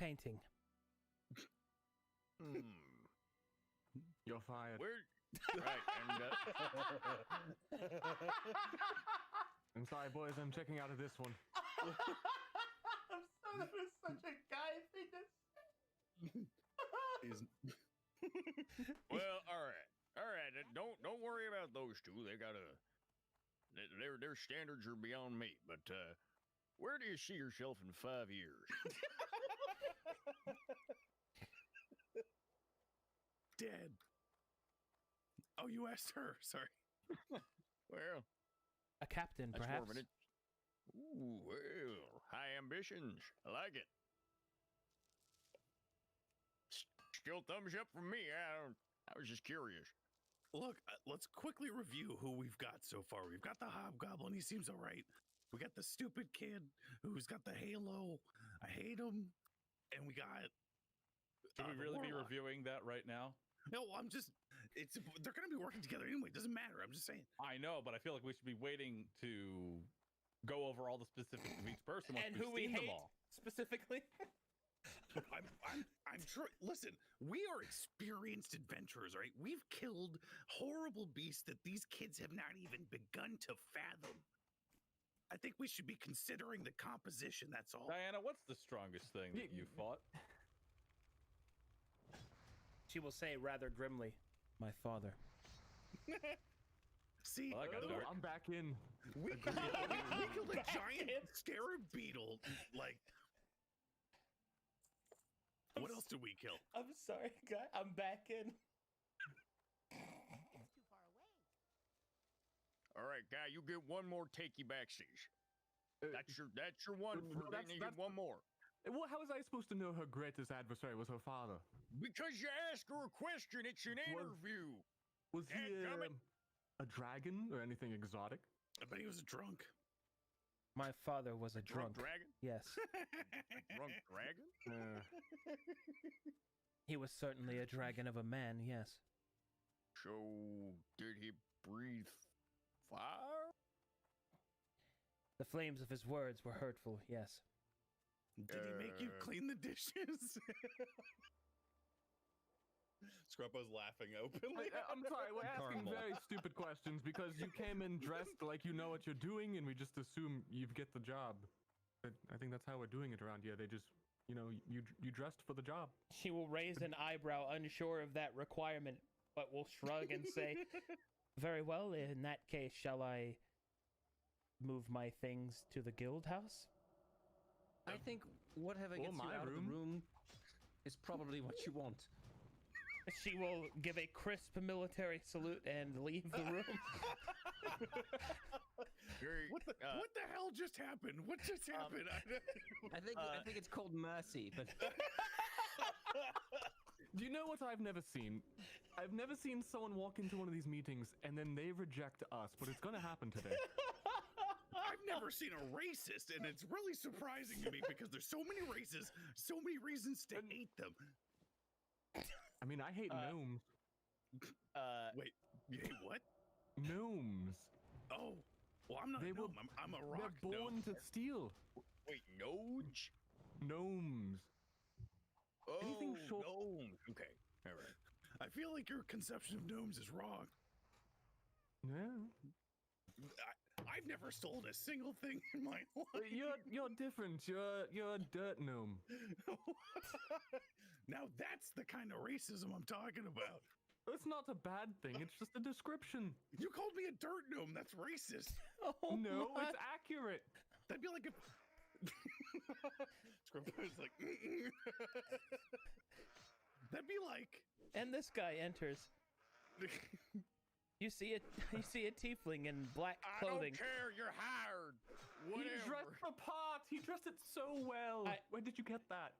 painting. You're fired. Where? Right, and I'm sorry, boys. I'm checking out of this one. I'm so that was such a guy thing to say. well, all right. Don't worry about those two. They gotta. Their standards are beyond me. But where do you see yourself in 5 years? Dead. Oh, you asked her. Sorry. Well, A captain, that's perhaps. more of an Ooh, well, high ambitions. I like it. Still thumbs up from me. I was just curious. Look, let's quickly review who we've got so far. We've got the hobgoblin. He seems all right. We got the stupid kid who's got the halo. I hate him. And we got. Should we really be reviewing that right now? No, I'm just. They're going to be working together anyway. It doesn't matter. I'm just saying. I know, but I feel like we should be waiting to go over all the specifics of each person once And we've who we seen them hate all. specifically. I'm sure. Listen, we are experienced adventurers, right? We've killed horrible beasts that these kids have not even begun to fathom. I think we should be considering the composition. That's all. Diana, what's the strongest thing that you fought? She will say rather grimly, "My father." See, Well, I'm back in. we killed a giant scarab beetle. Like, what else did we kill? I'm sorry, guy. I'm back in. It's too far away. All right, guy, you get one more takey backsies. That's your one. You get one more. Well, how was I supposed to know her greatest adversary was her father? Because you ask her a question. It's an interview. Was he Dadgummit. a dragon or anything exotic? I bet he was a drunk. My father was a Drunk drunk. dragon? Yes, Drunk dragon? he was certainly a dragon of a man. Yes. So, did he breathe fire? The flames of his words were hurtful. Yes. Did he make you clean the dishes? Scruppo's laughing openly. I'm sorry, we're asking very stupid questions because you came in dressed like you know what you're doing, and we just assume you get the job. I think that's how we're doing it around here. They just, you dressed for the job. She will raise an eyebrow, unsure of that requirement, but will shrug and say, "Very well. In that case, shall I move my things to the guild house?" I think whatever gets you out of the room is probably what you want. She will give a crisp military salute and leave the room. What the hell just happened? What just happened? I think it's called mercy, but Do you know what I've never seen? I've never seen someone walk into one of these meetings and then they reject us, but it's gonna happen today. I've never seen a racist, and it's really surprising to me because there's so many races, so many reasons to hate them. I mean, I hate gnomes. Wait, you hate what? Gnomes. Oh, well, I'm not a gnome. I'm a rock They're born gnome. to steal. Wait, nodes? Gnomes. Oh, Anything short- gnomes. Okay, all right. I feel like your conception of gnomes is wrong. Yeah. I've never stolen a single thing in my life. You're different. You're a dirt gnome. Now that's the kind of racism I'm talking about. It's not a bad thing. It's just a description. You called me a dirt gnome. That's racist. Oh, No, my. it's accurate. That'd be like if Scrubbo's like. That'd be like. And this guy enters. You see a tiefling in black clothing. I don't care. You're hired. Whatever. He dressed the part. He dressed it so well. Where did you get that?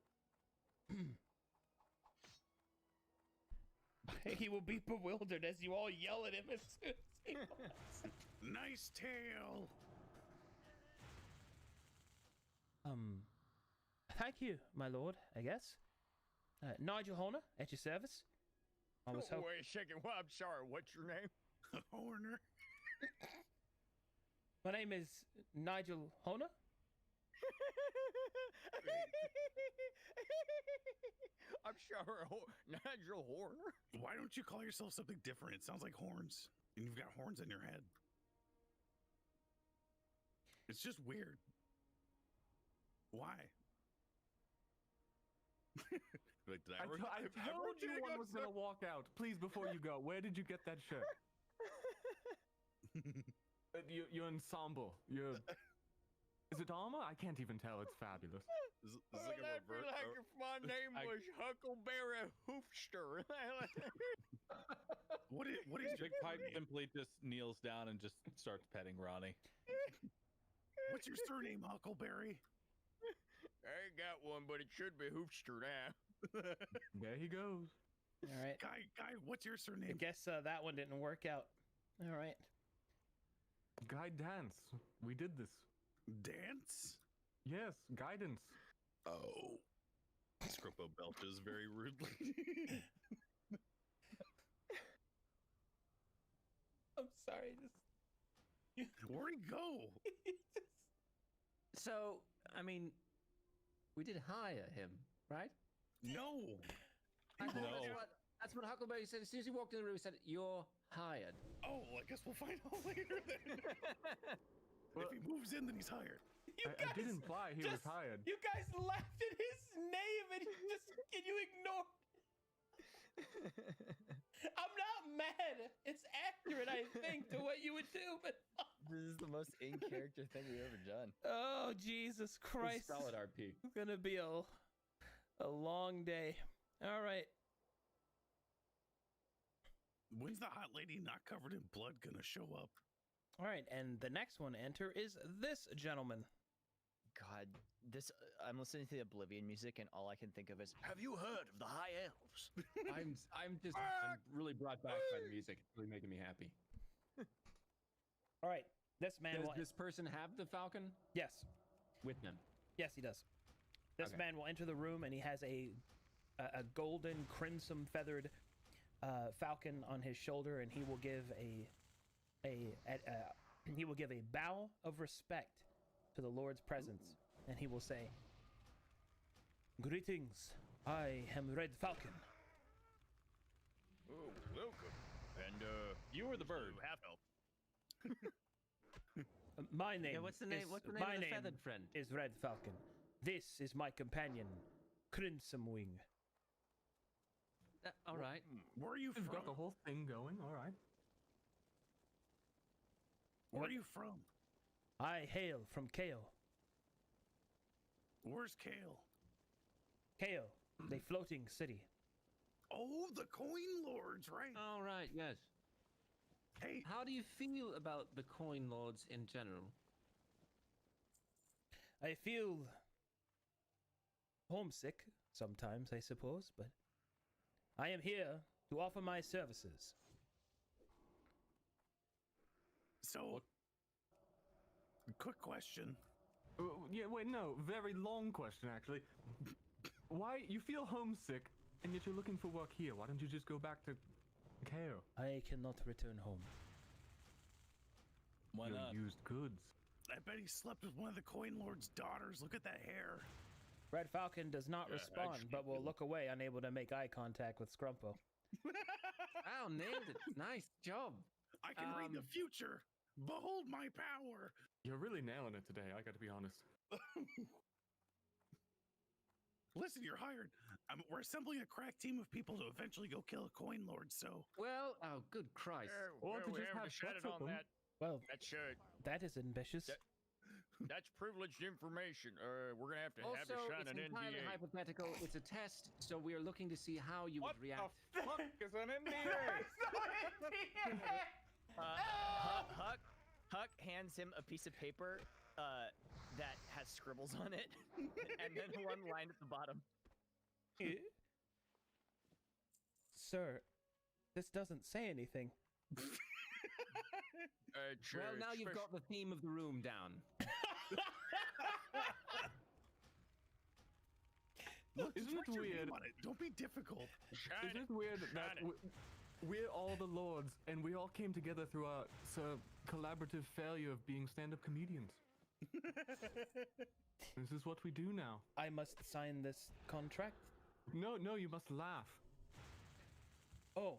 He will be bewildered as you all yell at him as soon as he walks. Nice tail. Thank you, my lord, I guess. Nigel Horner, at your service. I was Wait a second. Well, I'm sorry. What's your name? Horner. My name is Nigel Horner. Nigel Horner? Why don't you call yourself something different? It sounds like horns, and you've got horns in your head. It's just weird. Why? Like, did I told you one was gonna walk out. Please, before you go, where did you get that shirt? Your ensemble. Is it armor? I can't even tell. It's fabulous. This is like a That'd be revert. like if my name was Huckleberry Hoofster. What is your Big Pipe simply just kneels down and just starts petting Ronnie. What's your surname, Huckleberry? I ain't got one, but it should be Hoofster now. There he goes. All right. Guy, what's your I surname? guess that one didn't work out. All right. Guide dance. We did this. Dance? Yes, guidance. Oh. Scrumpo belches very rudely. I'm sorry. Where'd he go? So, I mean, we did hire him, right? No. I thought No. that's what Huckleberry said. As soon as he walked in the room, he said, "You're hired." Oh, I guess we'll find out later then. If he moves in, then he's hired. I did imply he was hired. You guys laughed at his name and you ignored. I'm not mad. It's accurate, I think, to what you would do, but This is the most in character thing we've ever done. oh Jesus Christ! Solid RP. It's gonna be a long day. All right. When's the hot lady not covered in blood gonna show up? All right, and the next one to enter is this gentleman. God, this I'm listening to the Oblivion music, and all I can think of is, have you heard of the High Elves? I'm really brought back by the music. It's really making me happy. All right, this man Does will. this person have the falcon Yes, with them? yes, he does. This Okay. man will enter the room, and he has a golden crimson feathered falcon on his shoulder, and he will give he will give a bow of respect to the Lord's presence, and he will say, "Greetings, I am Red Falcon." Oh, welcome. And, You were the bird. half elf. My name. Yeah, what's the name? Is, What's the name my of the name feathered friend? is Red Falcon. This is my companion, Crimson Wing. All right. Where are you You've got the from? whole thing going. All right. Where are you from? I hail from Kao. Where's Kale? Kao, the floating city. Oh, the Coin Lords, right? All right. Yes. Hey, How do you feel about the coin lords in general? I feel homesick sometimes, I suppose, but I am here to offer my services. so, quick question. Yeah, wait, no. Very long question, actually. Why you feel homesick, and yet you're looking for work here? Why don't you just go back to KO? I cannot return home. Why Your not? used goods. I bet he slept with one of the Coin Lord's daughters. Look at that hair. Red Falcon does not Yeah, respond, actually- but will look away, unable to make eye contact with Scrumpo. Wow, nailed it. Nice job. I can read the future. Behold my power. You're really nailing it today. I got to be honest. Listen, you're hired. We're assembling a crack team of people to eventually go kill a Coin Lord, so... Well, oh, good Christ. Or to we just haven't have decided sex with on them. that. Well, That's, that is ambitious. that's privileged information. We're gonna have to Also, sign it's an entirely NDA. hypothetical. It's a test, so we are looking to see how you What would react. the fuck is an NDA? Huck hands him a piece of paper that has scribbles on it, and then one line at the bottom. Sir, this doesn't say anything. Well, now you've got the theme of the room down. Look, Isn't write it your weird? name on it. Don't be difficult. Isn't it weird that we're all the lords, and we all came together through our collaborative failure of being stand-up comedians? This is what we do now. I must sign this contract. No, you must laugh. Oh.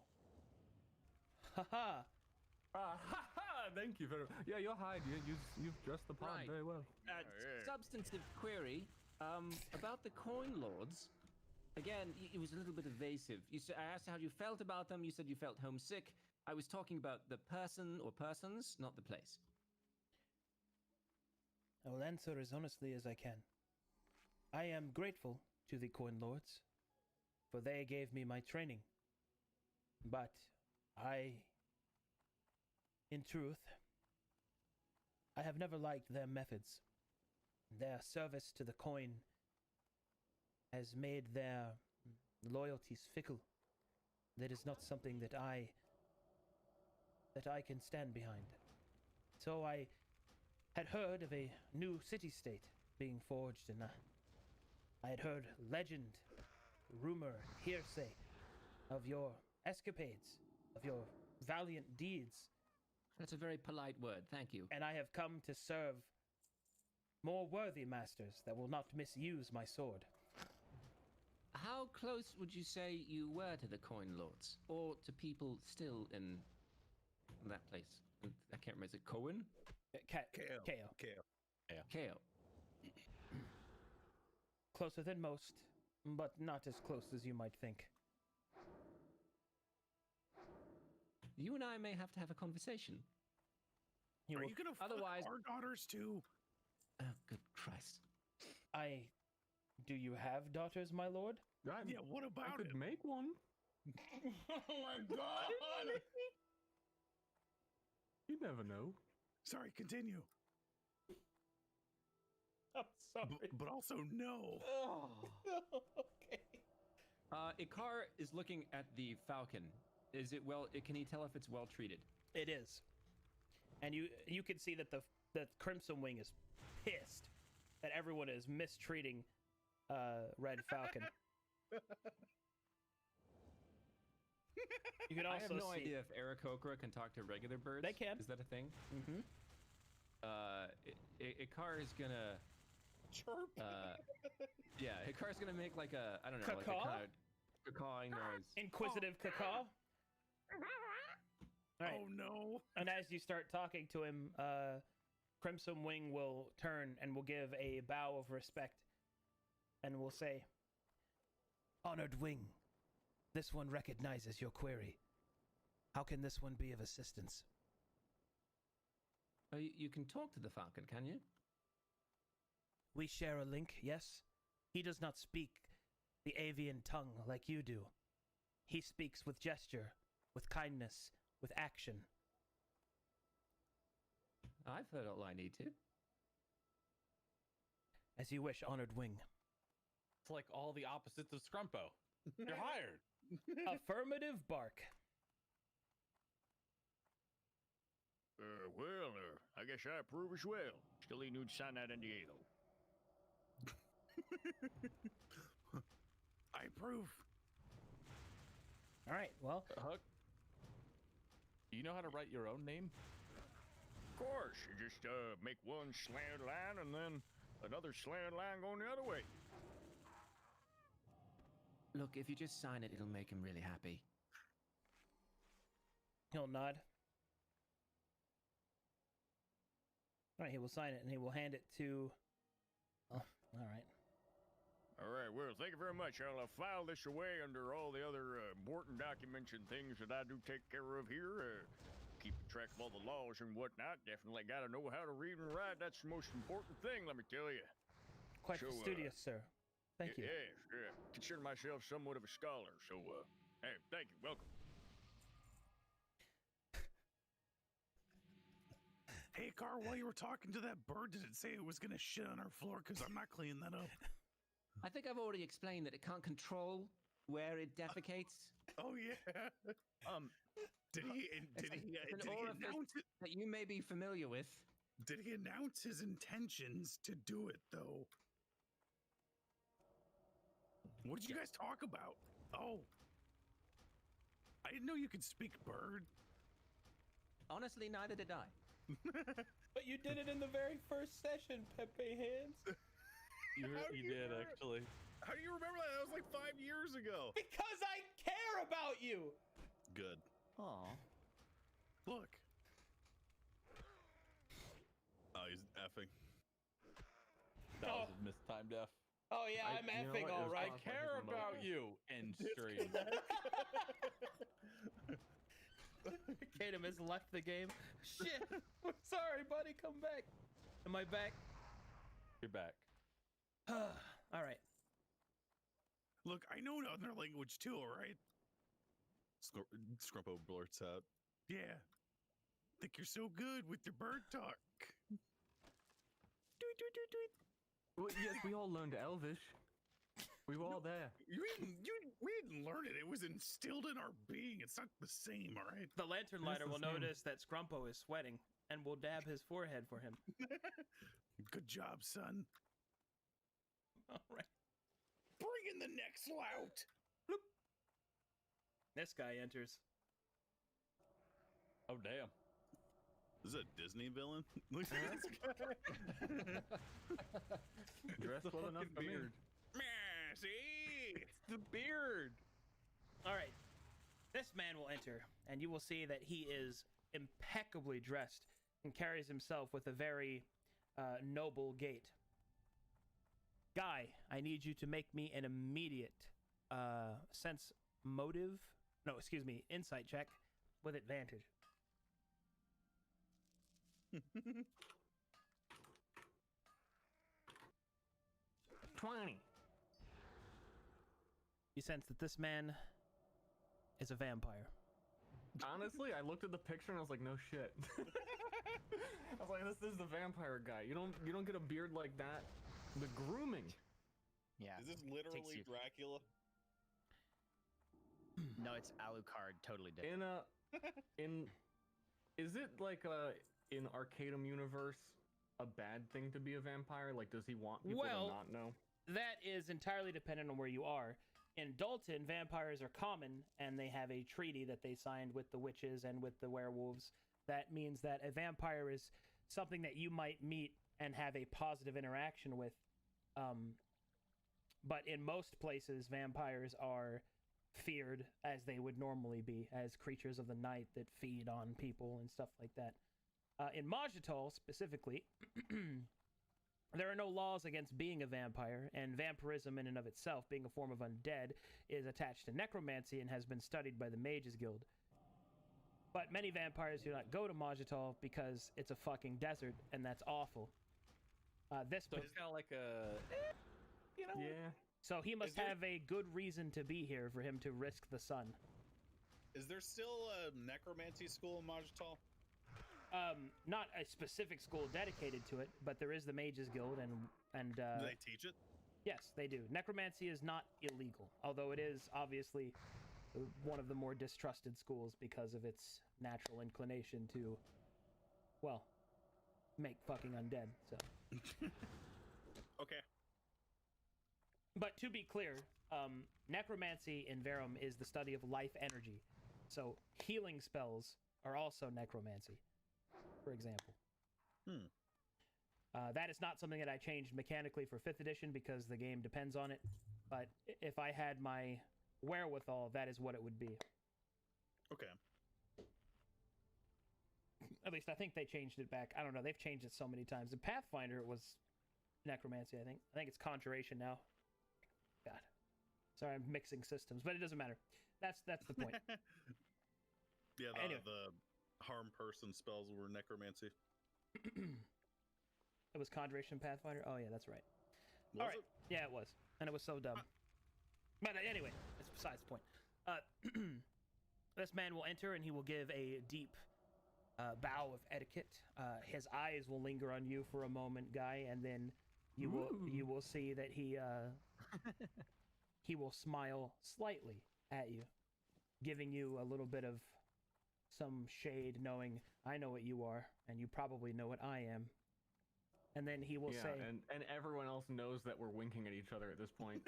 Haha. Ha ha! Thank you very much. Yeah, you're hide. You've dressed the part Right. very well. yeah. Substantive query about the coin lords. Again, it was a little bit evasive. I asked how you felt about them. You said you felt homesick. I was talking about the person or persons, not the place. I will answer as honestly as I can. I am grateful to the Coin Lords, for they gave me my training. But in truth, I have never liked their methods. Their service to the coin has made their loyalties fickle. That is not something that I can stand behind. So I had heard of a new city-state being forged, and I had heard legend, rumor, hearsay of your escapades, of your valiant deeds. That's a very polite word. Thank you. And I have come to serve more worthy masters that will not misuse my sword. How close would you say you were to the coin lords, or to people still in that place? I can't remember. Is it Cohen? KO. KO. Closer than most, but not as close as you might think. You and I may have to have a conversation. You Are will- you gonna fuck Otherwise- our daughters too? Oh, good Christ. Do you have daughters, my lord? Yeah, what I about could it? make one. Oh my god! You never know. Sorry, continue. I'm sorry. But also no. Okay. Ikar is looking at the falcon. Is it well? Can he tell if it's well treated? It is. And you can see that the Crimson Wing is pissed that everyone is mistreating Red Falcon. You can also I have no see idea if Aarakocra can talk to regular birds. They can. Is that a thing? Mhm. Ikar is gonna Chirp. yeah, Ikar's gonna make like a I don't know, like a Caw? kind of cawing noise. Inquisitive cacaw. All right. Oh no. And as you start talking to him, Crimson Wing will turn and will give a bow of respect and will say, "Honored Wing, this one recognizes your query. How can this one be of assistance?" Oh, you can talk to the falcon, can you? We share a link, yes? He does not speak the avian tongue like you do. He speaks with gesture, with kindness, with action. I've heard all I need to. As you wish, Honored Wing. It's like all the opposites of Scrumpo. You're hired. Affirmative bark. Well, I guess I approve as well. Still need to sign that NDA, though. I approve. All right, well, Huck, do you know how to write your own name? Of course, you just make one slanted line and then another slanted line going the other way. Look, if you just sign it, it'll make him really happy. he'll nod. All right, he will sign it and he will hand it to... Oh, all right. All right, well, thank you very much. I'll file this away under all the other important documents and things that I do take care of here. Keeping track of all the laws and whatnot. Definitely got to know how to read and write. That's the most important thing, let me tell you. Quite So, fastidious, sir. Thank you. Yes, yeah. Consider myself somewhat of a scholar, so, hey, thank you. Welcome. Hey, Car, while you were talking to that bird, did it say it was gonna shit on our floor? Because I'm not cleaning that up. I think I've already explained that it can't control where it defecates. Oh yeah. Did he It's an orifice announce it? that you may be familiar with. Did he announce his intentions to do it though? What did you guys talk about? Oh, I didn't know you could speak bird. Honestly, neither did I. But you did it in the very first session, Pepe Hands. You did, actually. How do you remember that? That was like 5 years years ago. Because I care about you. Good. Aw. Look. Oh, he's effing. That was a mistimed F. Oh yeah, I'm you know effing what? It all was right. I care about you. End stream. Kadam has left the game. Shit. I'm sorry, buddy. Come back. Am I back? You're back. All right. Look, I know another language too, all right? Scrumpo blurts out. Yeah. Think you're so good with your bird talk. Tweet, tweet, tweet, tweet. Well, yes, we all learned Elvish. We were all there. We didn't learn it. It was instilled in our being. It's not the same, all right? The lantern That's lighter the will same. notice that Scrumpo is sweating and will dab his forehead for him. Good job, son. All right. Bring in the next lout. This guy enters. Oh, damn. Is it a Disney villain? Look at this guy. Dressed well enough for me. See? It's the beard. All right. This man will enter, and you will see that he is impeccably dressed and carries himself with a very noble gait. Guy, I need you to make me an immediate insight check with advantage. 20. You sense that this man is a vampire. Honestly, I looked at the picture and I was like, no shit. I was like, this is the vampire guy. You don't get a beard like that. The grooming. Yeah. Is this Takes literally you- Dracula? No, it's Alucard. Totally different. Is it like in Arcadum universe a bad thing to be a vampire? Like, does he want people Well, to not know? That is entirely dependent on where you are. In Dalton, vampires are common, and they have a treaty that they signed with the witches and with the werewolves. That means that a vampire is something that you might meet and have a positive interaction with. But in most places, vampires are feared as they would normally be, as creatures of the night that feed on people and stuff like that. In Majital, specifically, there are no laws against being a vampire, and vampirism in and of itself, being a form of undead, is attached to necromancy and has been studied by the Mages Guild. But many vampires do not go to Majital because it's a fucking desert, and that's awful. So it's kind of like a, you know. Yeah. So he must have a good reason to be here for him to risk the sun. Is there still a necromancy school in Majital? Not a specific school dedicated to it, but there is the Mages Guild, and Do they teach it? yes, they do. Necromancy is not illegal, although it is obviously one of the more distrusted schools because of its natural inclination to, well, make fucking undead. So, Okay. but to be clear, necromancy in Verum is the study of life energy. So healing spells are also necromancy, for example. That is not something that I changed mechanically for 5th edition because the game depends on it. But if I had my wherewithal, that is what it would be. Okay. At least I think they changed it back. I don't know. They've changed it so many times. In Pathfinder, it was necromancy, I think. I think it's conjuration now. God. Sorry, I'm mixing systems, but it doesn't matter. That's the point. Yeah, Anyway. the harm person spells were necromancy. It was conjuration Pathfinder? Oh, yeah, that's right. Was All right. it? Yeah, it was. And it was so dumb. But anyway, it's besides the point. This man will enter and he will give a deep bow of etiquette. His eyes will linger on you for a moment, Guy, and then you will see that he will smile slightly at you, giving you a little bit of some shade, knowing I know what you are, and you probably know what I am. And then he will say, and everyone else knows that we're winking at each other at this point.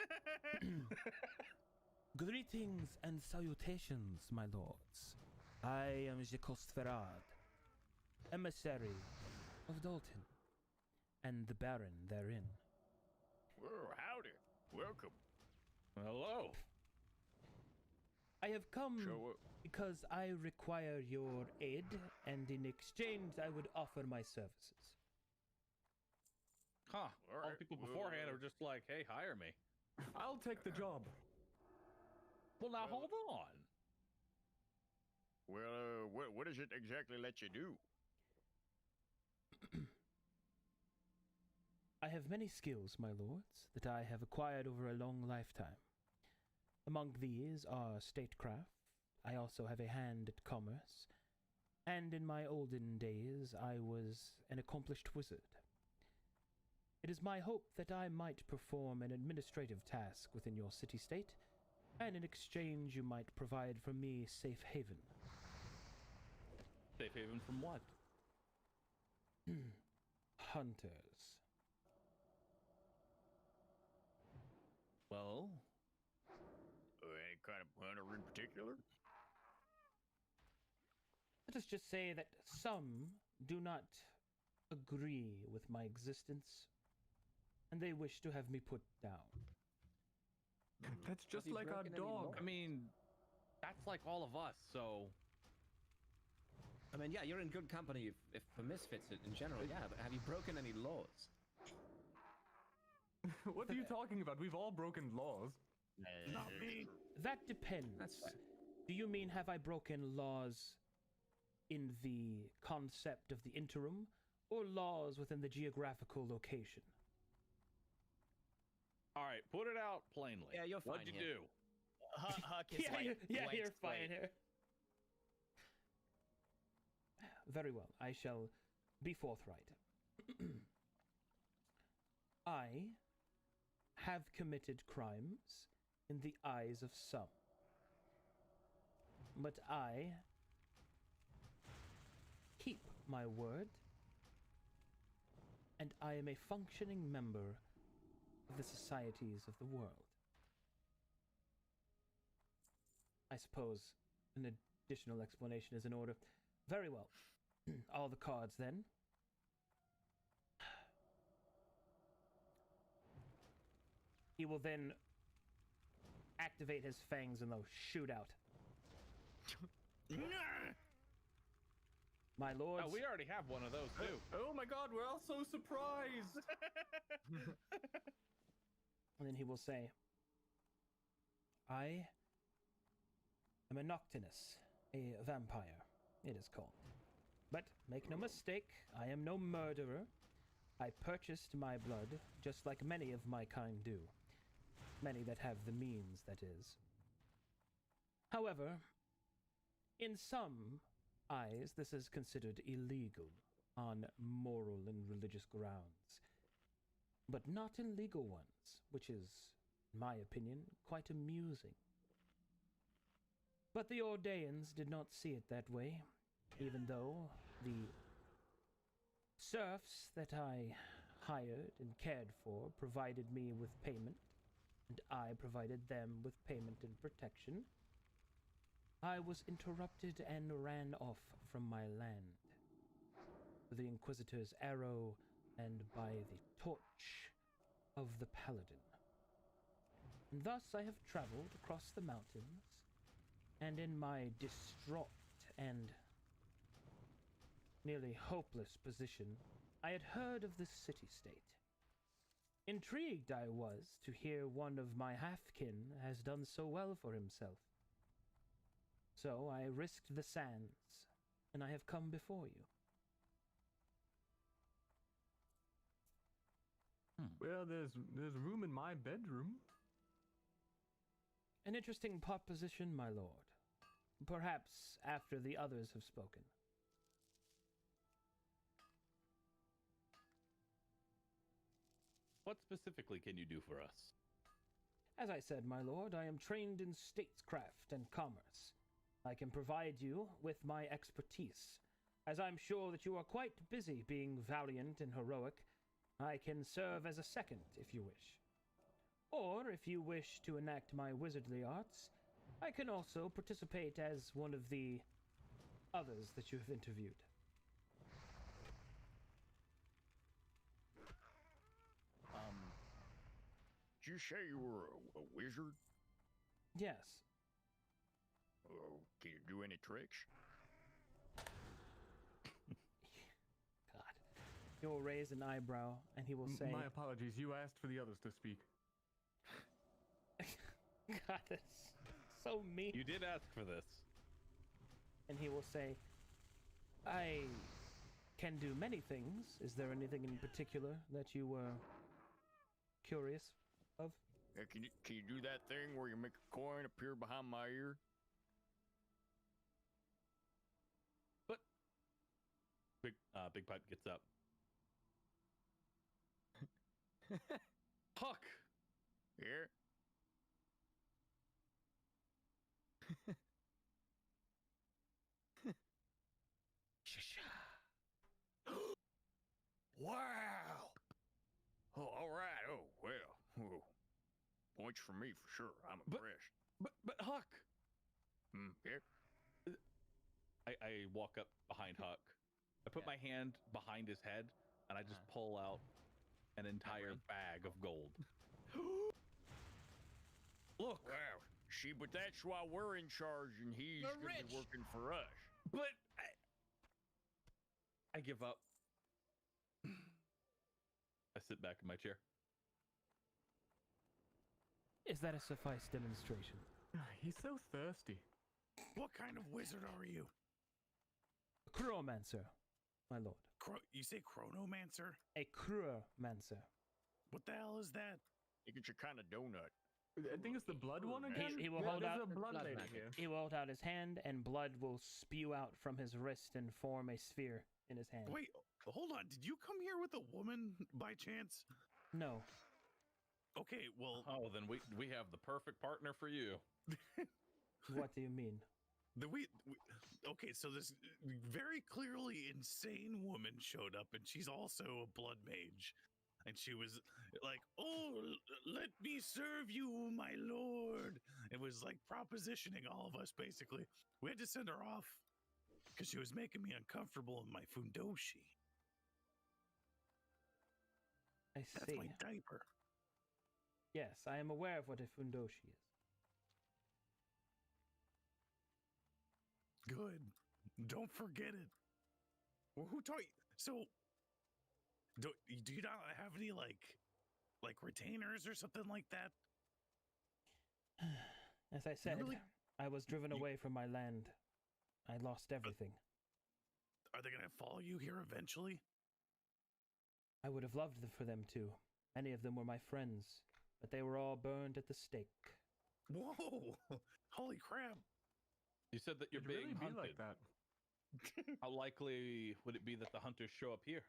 Greetings and salutations, my lords. I am Jacques Ferrard, emissary of Dalton, and the Baron therein. Well, howdy. Welcome. Hello. have come So, because I require your aid, and in exchange, I would offer my services. Huh. All All right, the people well, beforehand are just like, hey, hire me. I'll take the job. Well, now Well, hold on. well, what does it exactly let you do? I have many skills, my lords, that I have acquired over a long lifetime. Among these are statecraft. I also have a hand at commerce, and in my olden days I was an accomplished wizard. It is my hope that I might perform an administrative task within your city-state, and in exchange you might provide for me safe haven. Safe haven from what? Hunters. Well, Any kind of hunter in particular? Let us just say that some do not agree with my existence, and they wish to have me put down. That's just you like our broken any dog. laws? I mean, that's like all of us, so. I mean, yeah, you're in good company if for misfits in general, yeah, but have you broken any laws? What are you talking about? We've all broken laws. Not me. That depends. That's fair. Do you mean have I broken laws in the concept of the interim, or laws within the geographical location? All right, put it out plainly. Yeah, you're What'd fine you here. do? Huck is like, you're blank fine slate. here. Very well, I shall be forthright. I have committed crimes in the eyes of some. But I keep my word, and I am a functioning member of the societies of the world. I suppose an additional explanation is in order. Very well. All the cards, then. He will then activate his fangs and they'll shoot out. My lords. Oh, we already have one of those too. Oh my god, we're all so surprised! And then he will say, I am a Noctinus, a vampire, it is called. But make no mistake, I am no murderer. I purchased my blood, just like many of my kind do. Many that have the means, that is. However, in some eyes, this is considered illegal on moral and religious grounds. But not in legal ones, which is, in my opinion, quite amusing. But the Ordaeans did not see it that way, even though the serfs that I hired and cared for provided me with payment, and I provided them with payment and protection. I was interrupted and ran off from my land. With the Inquisitor's arrow and by the torch of the Paladin. And thus I have traveled across the mountains, and in my distraught and nearly hopeless position, I had heard of this city-state. Intrigued I was to hear one of my half-kin has done so well for himself. So I risked the sands, and I have come before you. Well, there's room in my bedroom. An interesting proposition, my lord. Perhaps after the others have spoken. What specifically can you do for us? As I said, my lord, I am trained in statecraft and commerce. I can provide you with my expertise. As I'm sure that you are quite busy being valiant and heroic, I can serve as a second, if you wish. Or, if you wish to enact my wizardly arts, I can also participate as one of the others that you have interviewed. Did you say you were a wizard? Yes. Oh, can you do any tricks? God. He will raise an eyebrow and he will say, My apologies. You asked for the others to speak. God, that's so mean. You did ask for this. And he will say, I can do many things. Is there anything in particular that you were curious of? Yeah, can you do that thing where you make a coin appear behind my ear? But Big Pipe gets up. Huck. Yeah. Wow. Oh, all right. Oh, well. Oh. Points for me for sure. I'm impressed. But Huck. Yeah. I walk up behind Huck. I put my hand behind his head and I just pull out an entire bag of gold. Look. Wow. See, but that's why we're in charge and he's You're gonna rich. be working for us. But I give up. I sit back in my chair. Is that a suffice demonstration? He's so thirsty. What kind of wizard are you? A chromancer, my lord. You say chronomancer? A chromancer. What the hell is that? You get your kind of donut. I think it's the blood one again. He will Yeah, hold there's out- a blood Blood lady magic. here. He will hold out his hand, and blood will spew out from his wrist and form a sphere in his hand. Wait, hold on. Did you come here with a woman by chance? No. Okay, well, Oh, then we have the perfect partner for you. What do you mean? okay, so this very clearly insane woman showed up, and she's also a blood mage. And she was like, "Oh, let me serve you, my lord." It was like propositioning all of us, basically. We had to send her off because she was making me uncomfortable in my fundoshi. I That's see. my diaper. Yes, I am aware of what a fundoshi is. Good. Don't forget it. Well, who taught you? So, do you not have any like retainers or something like that? As I said, really- I was driven away from my land. I lost everything. Are they gonna follow you here eventually? I would have loved for them to. Many of them were my friends, but they were all burned at the stake. Whoa! Holy crap! You said that you're It'd being really be hunted. like that. How likely would it be that the hunters show up here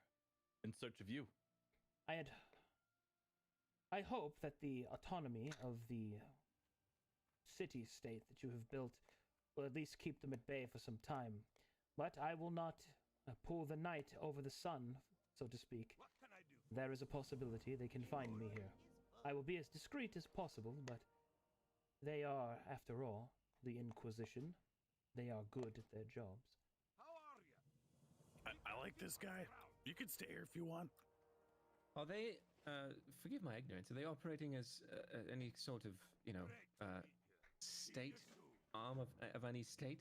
in search of you? I hope that the autonomy of the city-state that you have built will at least keep them at bay for some time. But I will not pull the night over the sun, so to speak. There is a possibility they can find me here. I will be as discreet as possible, but they are, after all, the Inquisition. They are good at their jobs. I like this guy. You can stay here if you want. Are they, forgive my ignorance, are they operating as any sort of, state arm of any state?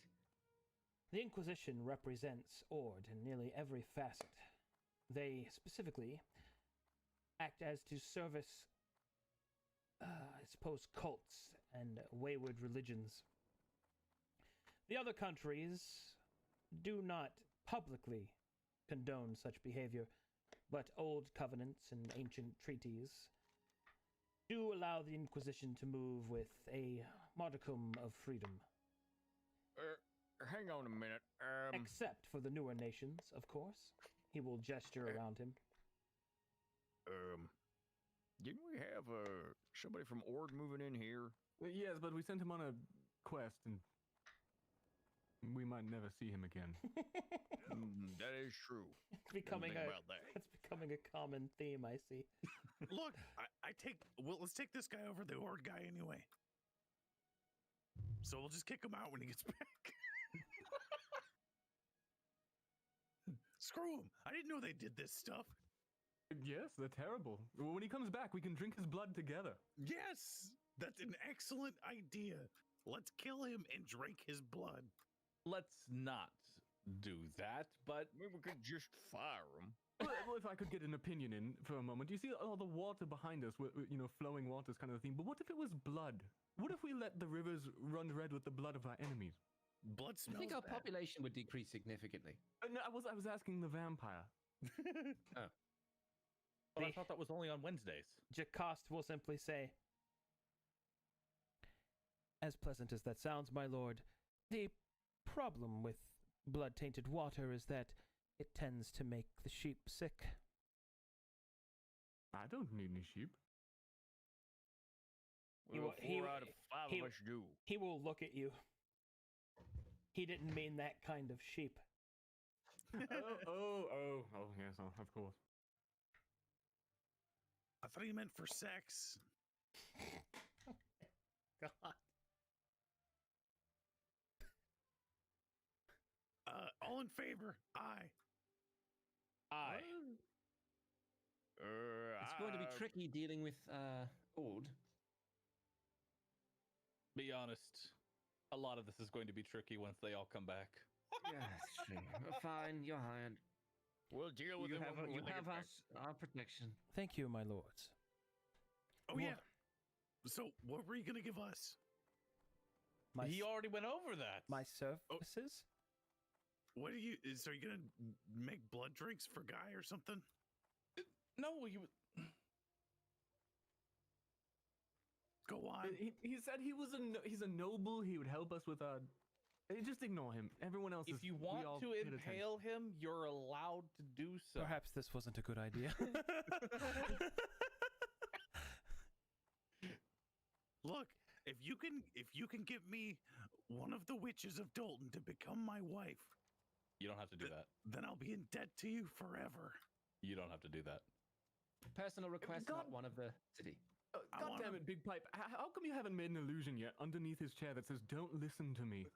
The Inquisition represents Ord in nearly every facet. They specifically act as to service, I suppose, cults and wayward religions. The other countries do not publicly condone such behavior, but old covenants and ancient treaties do allow the Inquisition to move with a modicum of freedom. Hang on a minute. Except for the newer nations, of course. He will gesture around him. Didn't we have somebody from Ord moving in here? Yes, but we sent him on a quest, and we might never see him again. That is true. It's becoming Didn't think a about that. it's becoming a common theme, I see. Look, let's take this guy over the Ord guy anyway. So we'll just kick him out when he gets back. Screw him. I didn't know they did this stuff. Yes, they're terrible. When he comes back, we can drink his blood together. Yes, that's an excellent idea. Let's kill him and drink his blood. Let's not do that, but Maybe we could just fire him. Well, if I could get an opinion in for a moment. You see all the water behind us, flowing waters kind of thing. But what if it was blood? What if we let the rivers run red with the blood of our enemies? Blood I smells think our bad. population would decrease significantly. No, I was asking the vampire. but I thought that was only on Wednesdays. Jacost will simply say, "As pleasant as that sounds, my lord, the problem with blood-tainted water is that it tends to make the sheep sick." I don't need any sheep. Well, 4 out of 5 of us do. He will look at you. He didn't mean that kind of sheep. oh, yes, of course. I thought you meant for sex. God. All in favor? Aye. Aye. It's going to be tricky dealing with Ord. Be honest, a lot of this is going to be tricky once they all come back. Yes, true. Fine, you're hired. We'll deal with You it have, when you they get have back. our protection. Thank you, my lords. Oh, Well- yeah. So, what were you going to give us? My He already went over that. my services? What are you... Are you going to make blood drinks for Guy or something? No, he was. Go on. He said he's a noble. He would help us with our. Just ignore him. Everyone else. If you want to impale him, you're allowed to do so. Perhaps this wasn't a good idea. Look, if you can give me one of the witches of Dalton to become my wife, You don't have to do that. then I'll be in debt to you forever. You don't have to do that. Personal request, not one of the city. I God wanna- damn it, Big Pipe! How come you haven't made an illusion yet underneath his chair that says "Don't listen to me"?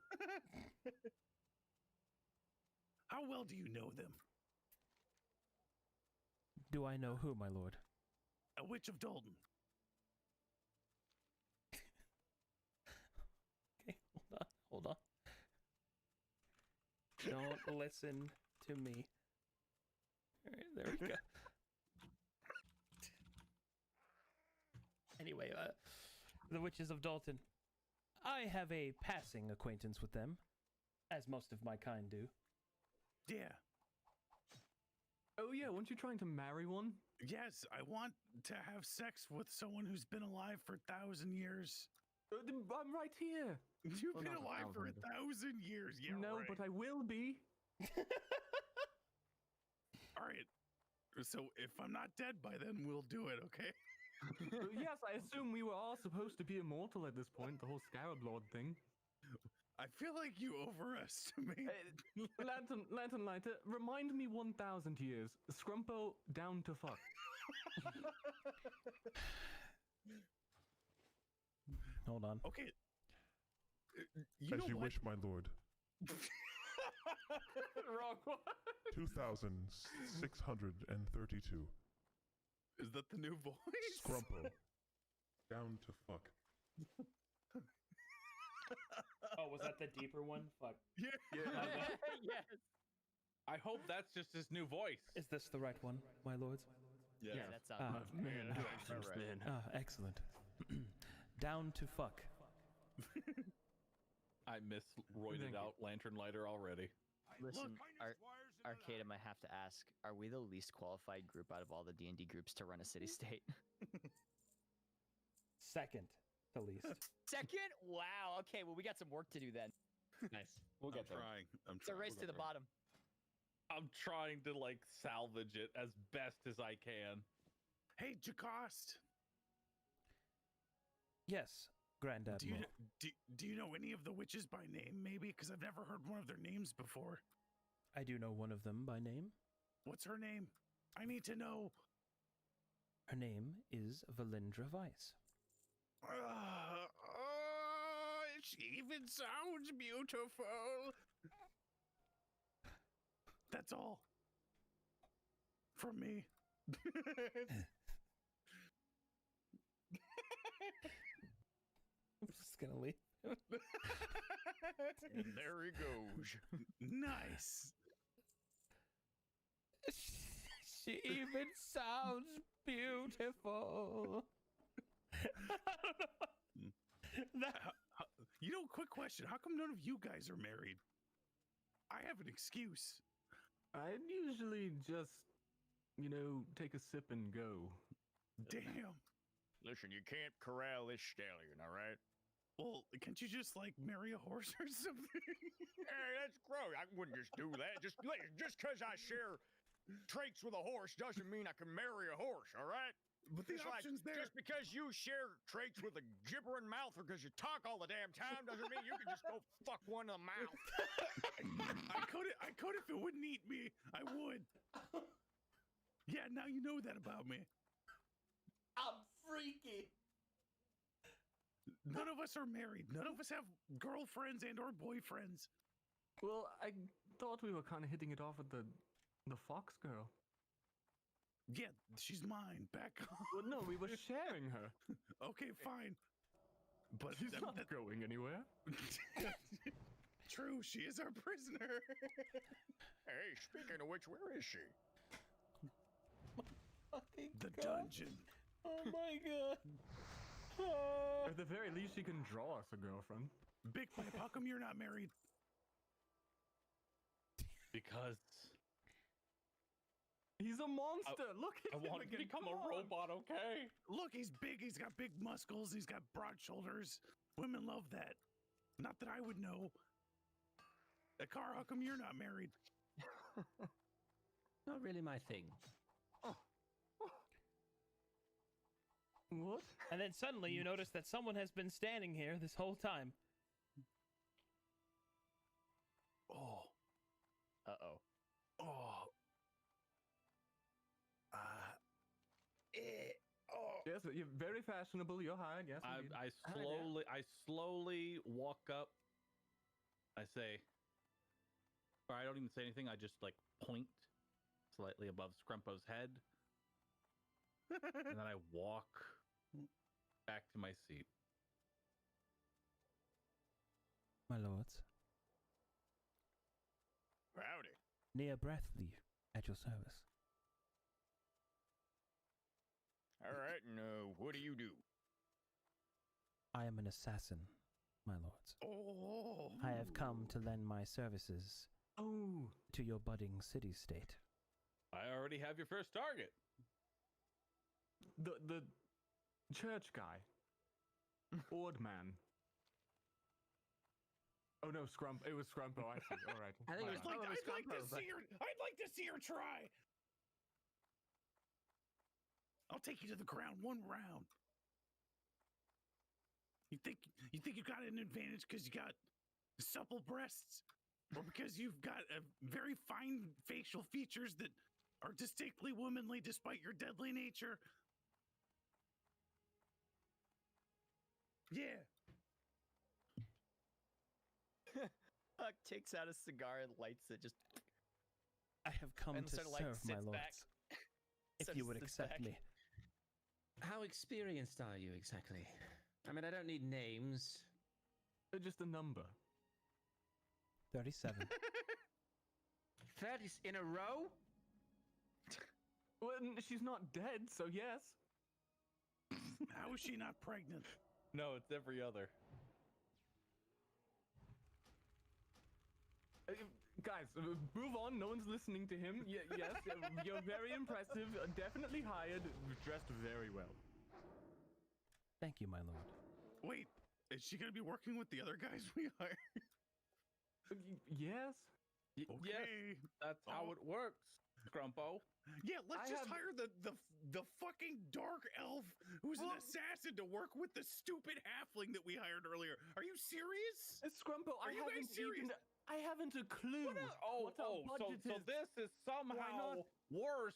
How well do you know them? Do I know who, my lord? A witch of Dalton. Okay, hold on. Don't listen to me. All right, there we go. Anyway, the Witches of Dalton. I have a passing acquaintance with them, as most of my kind do. Yeah. Oh yeah, weren't you trying to marry one? Yes, I want to have sex with someone who's been alive for 1,000 years. I'm right here. You've Well, been not alive for 1,000. 1,000 years. Yeah, no, right. but I will be. All right. So if I'm not dead by then, we'll do it, okay? Yes, I assume we were all supposed to be immortal at this point. The whole Scarab Lord thing. I feel like you overestimate. Lantern Lighter, remind me 1,000 years. Scrumpo down to fuck. Hold on. Okay. As you wish, my lord. Wrong one. 2,632. Is that the new voice? Scrumpo. Down to fuck. Oh, was that the deeper one? Fuck. Yeah. Yes. I hope that's just his new voice. Is this the right one, my lords? Yeah, that sounds. Man, Excellent. Down to fuck. I miss roided out lantern lighter already. Listen, Arcade, I might have to ask: are we the least qualified group out of all the D&D groups to run a city-state? Second to least. Second? Wow. Okay. Well, we got some work to do then. Nice. We'll get there. It's a race to the bottom. I'm trying to like salvage it as best as I can. Hey, Jacost. Yes, Grand Do you, Admiral. do you know any of the witches by name, maybe? Because I've never heard one of their names before. I do know one of them by name. What's her name? I need to know. Her name is Valindra Weiss. She even sounds beautiful. That's all. From me. I'm just gonna leave. And there he goes. Nice. She even sounds beautiful. You know, quick question. How come none of you guys are married? I have an excuse. I usually just, take a sip and go. Damn. Listen, you can't corral this stallion, all right? Well, can't you just, marry a horse or something? Hey, that's gross. I wouldn't just do that. Just because I share traits with a horse doesn't mean I can marry a horse, all right? But the It's option's there. Just because you share traits with a gibbering mouth or because you talk all the damn time doesn't mean you can just go fuck one in the mouth. I could if it wouldn't eat me. I would. Yeah, now you know that about me. I'm freaky. None of us are married. None of us have girlfriends and or boyfriends. Well, I thought we were kind of hitting it off with the fox girl. Yeah, she's mine. Back off. Well, no, we were sharing her. Okay, fine. But She's not going anywhere. True, she is our prisoner. Hey, speaking of which, where is she? The dungeon. Oh my god. At the very least, she can draw us a girlfriend. Big Pipe, how come you're not married? Because he's a monster. Look at I him want to again. become Come a on. robot, okay? Look, he's big. He's got big muscles. He's got broad shoulders. Women love that. Not that I would know. Akar, how come you're not married? Not really my thing. What? And then suddenly you notice that someone has been standing here this whole time. Oh. Uh-oh. Oh. Yes, you're very fashionable. You're hired. Yes, indeed. I slowly walk up. I say, or I don't even say anything. I just point slightly above Scrumpo's head, and then I walk back to my seat. My lords, Howdy. Nia Breathley at your service. All right, and what do you do? I am an assassin, my lords. Oh. I have come to lend my services to your budding city-state. I already have your first target. The church guy. Ord man. Oh no, It was Scrumpo. I see. All right. I think it was I'd like Scrumpo, to see her. I'd like to see her try. I'll take you to the ground one round. You think you got an advantage because you got supple breasts, or because you've got very fine facial features that are distinctly womanly despite your deadly nature? Yeah. Huck takes out a cigar and lights it. Just I have come and to sort of serve, my sits lords. back. If Sort you of would sits accept back. me. How experienced are you exactly? I mean, I don't need names. Just a number. 37. 30 in a row? Well, she's not dead, so yes. How is she not pregnant? No, it's every other. Guys, move on. No one's listening to him. Yes, you're very impressive. Definitely hired. Dressed very well. Thank you, my lord. Wait, is she going to be working with the other guys we hired? Yes. Yes, Okay. that's how it works, Scrumpo. Yeah, let's just hire the fucking dark elf who's an assassin to work with the stupid halfling that we hired earlier. Are you serious? Scrumpo, Are you guys serious? I haven't a clue. what our budget So is. this is somehow not? worse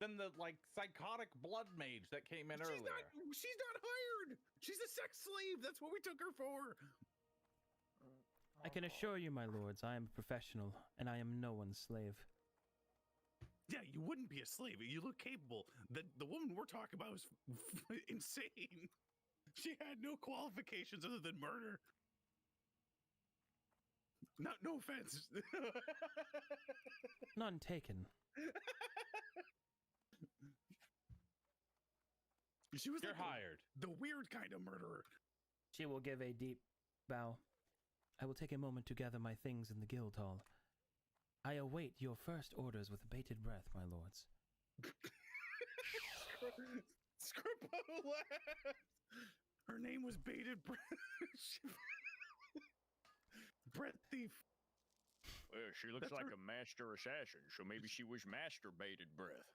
than the psychotic blood mage that came in earlier. She's not hired. She's a sex slave. That's what we took her for. I can assure you, my lords, I am a professional, and I am no one's slave. Yeah, you wouldn't be a slave. You look capable. The woman we're talking about is insane. She had no qualifications other than murder. No offense. None taken. She was You're like hired. the weird kind of murderer. She will give a deep bow. I will take a moment to gather my things in the guild hall. I await your first orders with bated breath, my lords. Scrippo laughed. Her name was Bated Breath. Breath thief. Well, she looks That's like her- a master assassin, so maybe she was masturbated breath.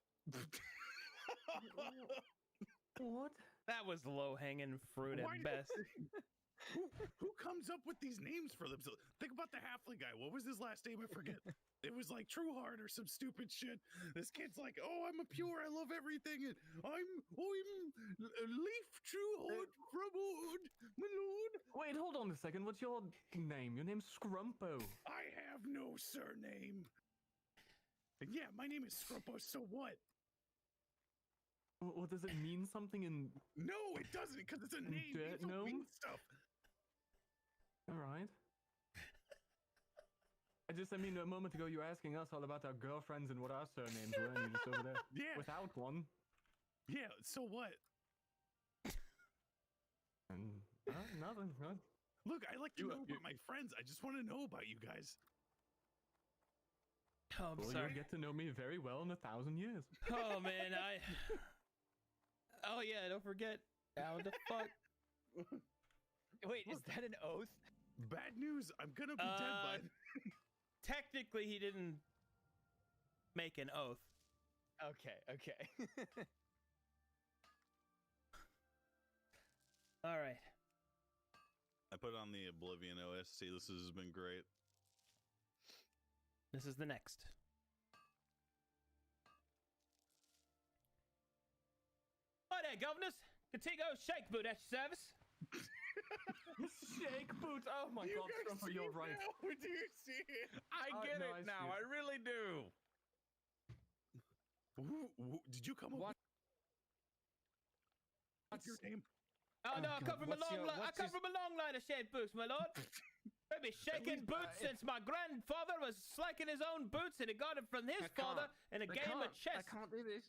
What? That was low-hanging fruit Why at do- best. Who comes up with these names for themselves? Think about the halfling guy. What was his last name? I forget. It was like Trueheart or some stupid shit. This kid's like, oh, I'm a pure. I love everything. And I'm Leaf Trueheart from Ood, my lord. Wait, hold on a second. What's your name? Your name's Scrumpo. I have no surname. And yeah, my name is Scrumpo. So what? What does it mean? Something in? No, it doesn't, because it's a name. Dirt It's a gnome? wing stuff. All right. I mean, a moment ago you were asking us all about our girlfriends and what our surnames were, and you're just over there Yeah. without one. Yeah. So what? And nothing. Huh? Look, I like to You- know you- about my friends. I just want to know about you guys. Oh, I'm Well, sorry. you'll get to know me very well in 1,000 years. Oh man, Oh yeah, don't forget. How the fuck? Wait, is that an oath? Bad news. I'm gonna be dead by. Technically, he didn't make an oath. Okay. All right. I put on the Oblivion OST. This has been great. This is the next. Hi there, governors. Contigo Shake Boot at your service. Shake boots. Oh my God, Scrumpo, you're right. Do you see it? I get no, it I see now. it. I really do. Did you come up What? with your name? Oh no, I God, come from a what's long your- line. I what's come his- from a long line of shake boots, my lord. I've been shaking boots since my grandfather was slaking his own boots, and he got it from his father in a game of chess. I can't do this.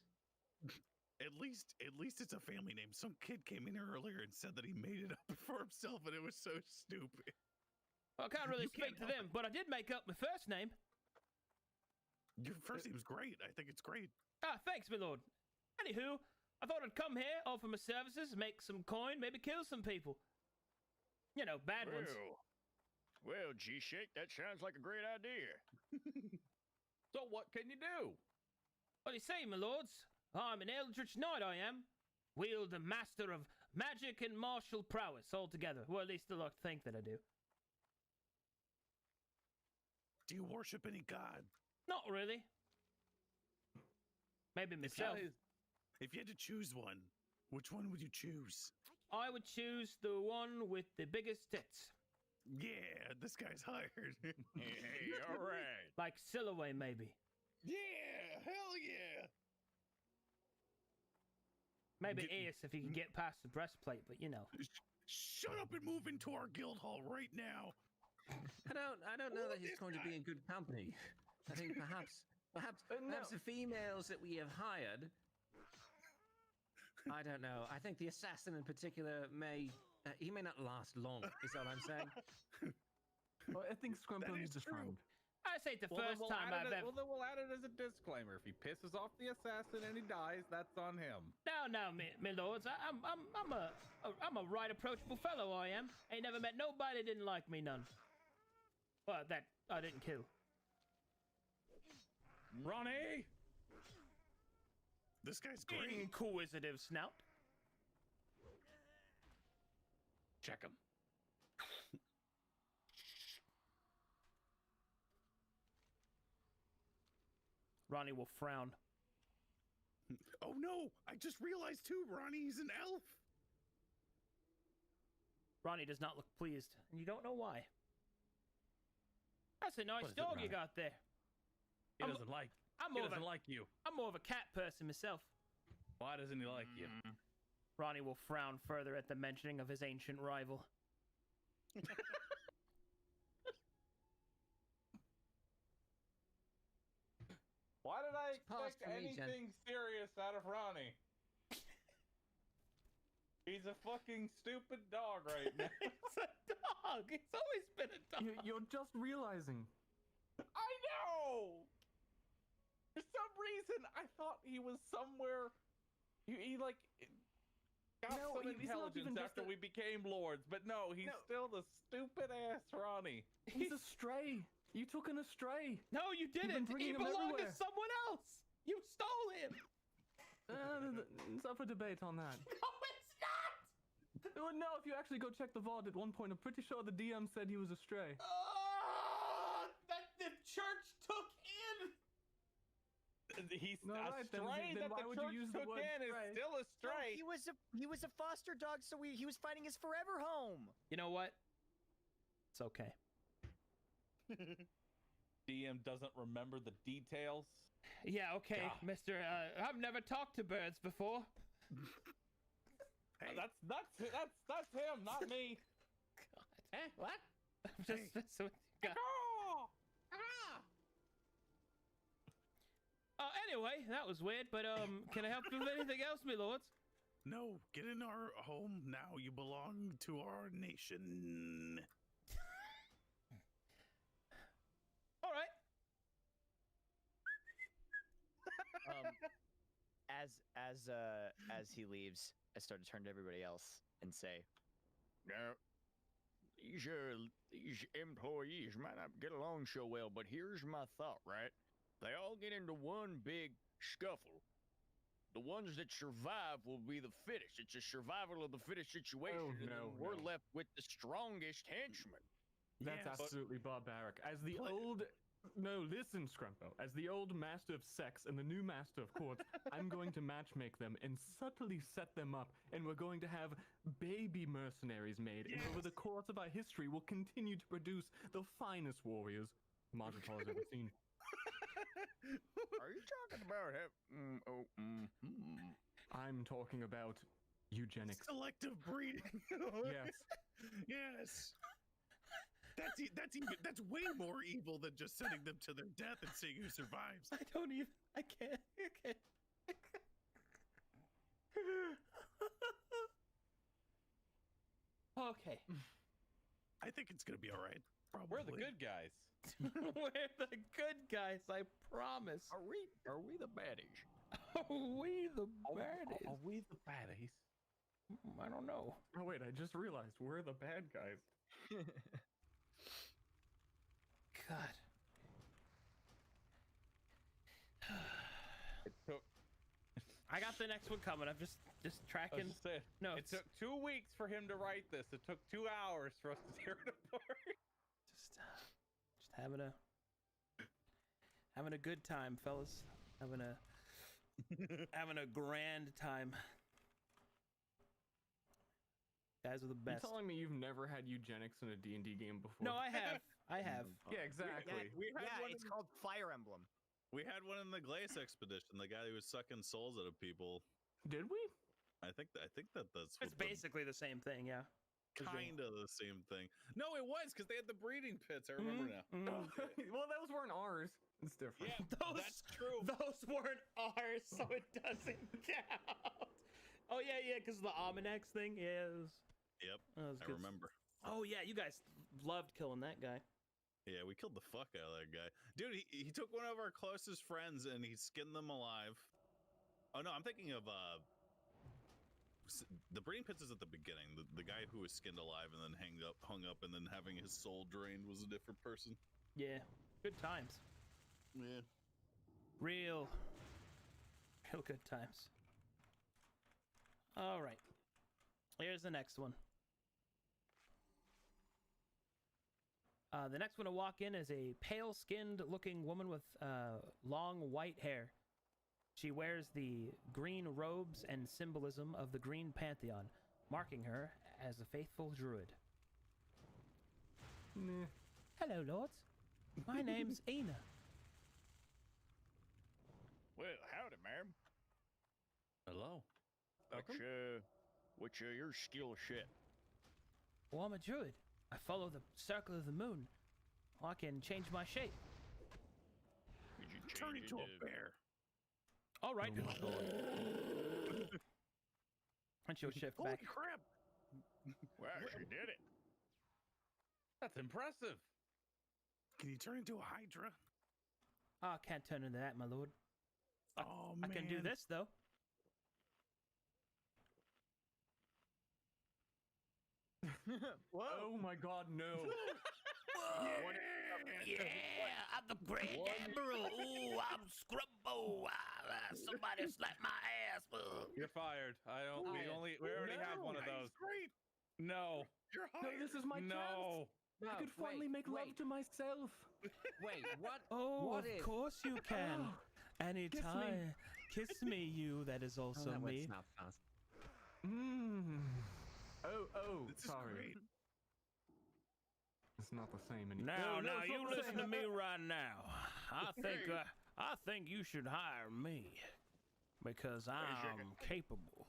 At least it's a family name. Some kid came in here earlier and said that he made it up for himself, and it was so stupid. Well, I can't really You can't speak to help them, but I did make up my first name. Your first name's great. I think it's great. Ah, thanks, my lord. Anywho, I thought I'd come here, offer my services, make some coin, maybe kill some people. You know, bad ones. Well, G-Shake, that sounds like a great idea. So what can you do? What do you say, my lords? I'm an eldritch knight, I am. Wield the master of magic and martial prowess altogether. Well, at least I like to think that I do. Do you worship any god? Not really. Maybe myself. If you had to choose one, which one would you choose? I would choose the one with the biggest tits. Yeah, this guy's hired. Hey, all right. Like Silhouette, maybe. Yeah, hell yeah. Maybe Get- Ace if he can get past the breastplate, but you know. Shut up and move into our guild hall right now. I don't know that he's going to be in good company. I think perhaps the females that we have hired. I don't know. I think the assassin in particular he may not last long. Is that what I'm saying? Well, I think Scrumpo That needs is a friend. I say it's the first time I've ever. Well, then we'll add it as a disclaimer. If he pisses off the assassin and he dies, that's on him. No, my lords. I'm a right approachable fellow. I am. Ain't never met nobody that didn't like me none. Well, that I didn't kill. Ronnie! This guy's great. Inquisitive snout. Check him. Ronnie will frown. Oh no, I just realized too, Ronnie, he's an elf. Ronnie does not look pleased, and you don't know why. That's a nice What is it, dog you Ronnie? got there. He I'm- doesn't like. I'm He more of doesn't a, like you. I'm more of a cat person myself. Why doesn't he like you? Ronnie will frown further at the mentioning of his ancient rival. passed expect for me, Jen. anything serious out of Ronnie. He's a fucking stupid dog right now. It's a dog. It's always been a dog. You're just realizing. I know! For some reason, I thought he was somewhere. He like got No, some he's not even intelligence just after a- we became lords, but no, he's still the stupid ass Ronnie. He's a stray. You took an astray. No, you didn't. He bringing him belonged to everywhere. someone else. You stole him. It's up for debate on that. No, it's not. Well, no, if you actually go check the vault at one point, I'm pretty sure the DM said he was a stray. That the church took in. He's No, a right, then stray that why the would you church use the took word in is stray? still a No, stray. he was a foster dog, so he was finding his forever home. You know what? It's okay. DM doesn't remember the details. Yeah, okay, God. Mister. I've never talked to birds before. Hey, That's him, not me. Eh? What? Just so. Anyway, that was weird, but can I help you with anything else, my lords? no, get in our home now. You belong to our nation. All right. As he leaves, I start to turn to everybody else and say, Now, these employees might not get along so well, but here's my thought, right? They all get into one big scuffle. The ones that survive will be the fittest. It's a survival of the fittest situation, Oh, and then no, we're no. left with the strongest henchman. That's Yes. absolutely barbaric. As the But- old... No, listen, Scrumpo. As the old master of sex and the new master of courts, I'm going to matchmake them and subtly set them up, and we're going to have baby mercenaries made, and over the course of our history, we'll continue to produce the finest warriors Montauk's ever seen. Are you talking about I'm talking about eugenics. Selective breeding. Yes. Yes. That's way more evil than just sending them to their death and seeing who survives. I don't even. I can't. Okay. I think it's gonna be all right. Probably. We're the good guys. We're the good guys. I promise. Are we the baddies? Are we the baddies? Are we the baddies? I don't know. Oh, wait, I just realized we're the bad guys. God. It took. I got the next one coming. I'm just I was tracking. just saying, No, it took 2 weeks for him to write this. It took 2 hours for us to tear it apart. Just having a good time, fellas. Having a grand time. Guys are the You're best. telling me you've never had eugenics in a D&D game before? No, I have. I have. Yeah, exactly. We had "Yeah, one it's in- called Fire Emblem." We had one in the Glace expedition. The guy who was sucking souls out of people. Did we? I think that's It's what basically the same thing, yeah. kind of the same thing. No, it was because they had the breeding pits. I remember now. Well, those weren't ours. It's different. Yeah, that's true. Those weren't ours, so it doesn't count. Oh yeah, because the Almanacs thing is. Yep, That was I good. remember. Oh yeah, you guys loved killing that guy. Yeah, we killed the fuck out of that guy. Dude, he took one of our closest friends and he skinned them alive. Oh no, I'm thinking of the breeding pits is at the beginning. The guy who was skinned alive and then hung up and then having his soul drained was a different person. Yeah, good times. Yeah. Real good times. All right. Here's the next one. The next one to walk in is a pale-skinned looking woman with long white hair. She wears the green robes and symbolism of the Green Pantheon, marking her as a faithful druid. Nah. Hello, lords. My name's Ina. Well, howdy, ma'am. Hello. What's your skill set? Well, I'm a druid. I follow the circle of the moon. I can change my shape. Did you Turn change into it a bear. All right. Oh my God. And she'll shift Holy back. crap! Wow, she did it. That's impressive. Can you turn into a Hydra? I can't turn into that, my lord. Oh I man! can do this though. Whoa. Oh my God, no. Yeah, I'm the Grand Admiral. Ooh, I'm Scrumbo. Somebody slap my ass. You're fired. I don't. We already have one of those. Great. No. You're No, hired. this is my chance. No. No, I could finally make love to myself. Wait, what? Oh, What of if- course you can. Anytime. Kiss me, you. That is Oh, also that went me. south fast. This is sorry. great. It's not the same anymore. Now, No, now, it's you not the listen to same. me right now. I think you should hire me because I'm capable.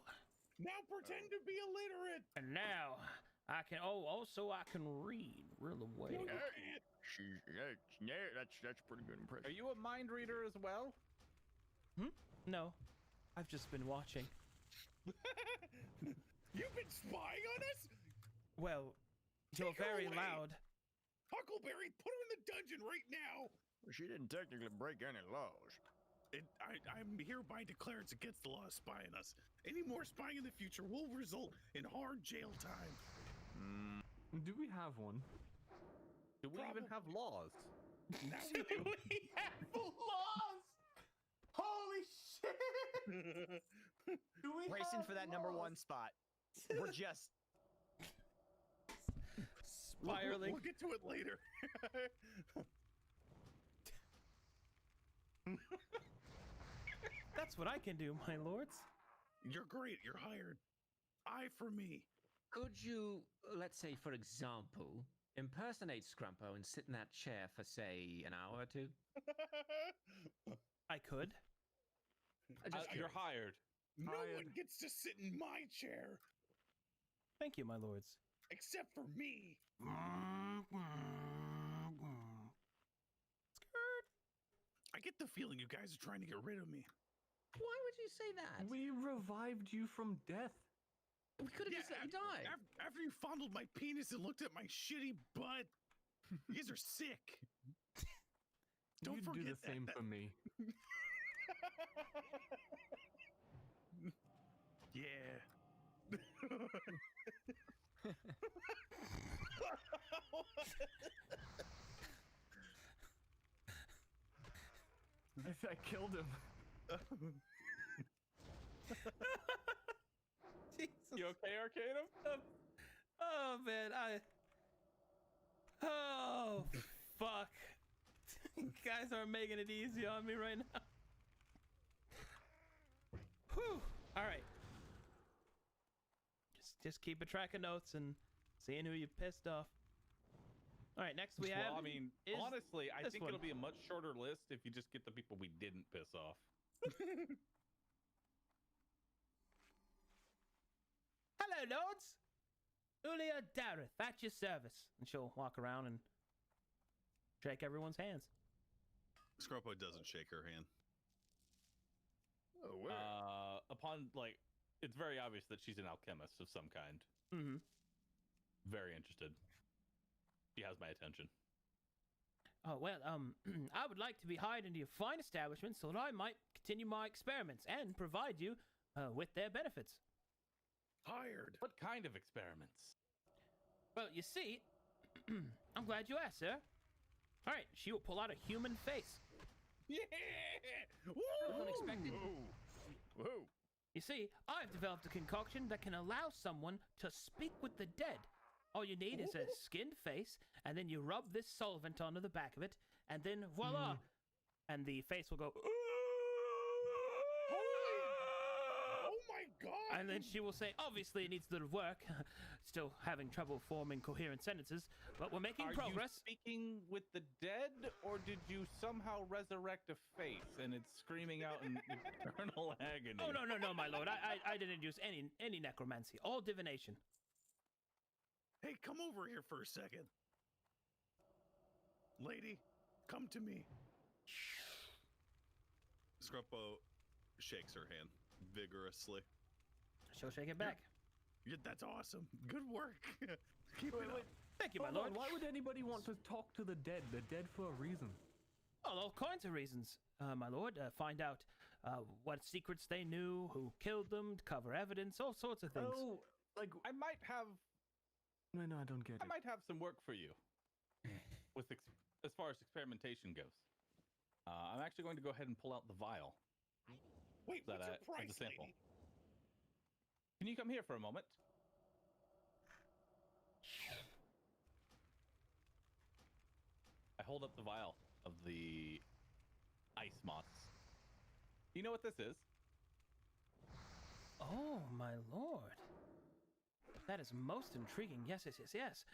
Now pretend to be illiterate. And now I can. Oh, also I can read real well. That's pretty good impression. Are you a mind reader as well? No, I've just been watching. You've been spying on us? Well, you're Take her very away. loud. Huckleberry, put her in the dungeon right now. She didn't technically break any laws. I'm hereby declare it's against the law of spying us. Any more spying in the future will result in hard jail time. Do we have one? Do we even have laws? Now we do. We have laws. Holy shit! Do we Racing have for that number laws? one spot. We're just Spiraling. We'll get to it later. That's what I can do, my lords. You're great. You're hired. Eye for me. Could you, let's say, for example, impersonate Scrumpo and sit in that chair for, say, an hour or two? I could. You're hired. No one gets to sit in my chair Thank you, my lords. except for me. I get the feeling you guys are trying to get rid of me. Why would you say that? We revived you from death. We could have just let you die. After you fondled my penis and looked at my shitty butt, you guys are sick. Don't You'd forget do the same that. for me. Yeah. I killed him. You okay, Arcanum? Oh man, Oh fuck! You guys are making it easy on me right now. Whew. All right. Just keep a track of notes and seeing who you pissed off. All right, next we have. Well, I mean, is honestly, I this think one. it'll be a much shorter list if you just get the people we didn't piss off. Hello, lords. Ulia Dareth, at your service. And she'll walk around and shake everyone's hands. Scrumpo doesn't shake her hand. Oh, well. Upon, like, it's very obvious that she's an alchemist of some kind. Mm-hmm. Very interested. She has my attention. Oh, well, I would like to be hired into your fine establishment so that I might continue my experiments and provide you with their benefits. Hired. What kind of experiments? Well, you see, I'm glad you asked, sir. All right, she will pull out a human face. Yeah. Woo! Unexpected. Whoa. You see, I've developed a concoction that can allow someone to speak with the dead. All you need is a skinned face, and then you rub this solvent onto the back of it, and then voila! And the face will go, Oh my god! and then she will say, obviously it needs a little work. Still having trouble forming coherent sentences, but we're making progress. Are you speaking with the dead, or did you somehow resurrect a face and it's screaming out in eternal agony? Oh, no, my lord. I didn't use any necromancy. All divination. Hey, come over here for a second. Lady, come to me. Scrumpo shakes her hand vigorously. She'll shake it back. Yeah, that's awesome. Good work. Keep it up. Thank you, my Hold lord. on, why would anybody want to talk to the dead? They're dead for a reason. Well, all kinds of reasons, my lord. Find out what secrets they knew, who killed them, to cover evidence, all sorts of things. Oh, like I might have no, I don't get it. I might have some work for you with as far as experimentation goes. I'm actually going to go ahead and pull out the vial. Wait, That, what's your of price, the sample. lady? Can you come here for a moment? I hold up the vial of the ice moths. You know what this is? Oh, my lord. That is most intriguing. Yes, yes, yes, yes.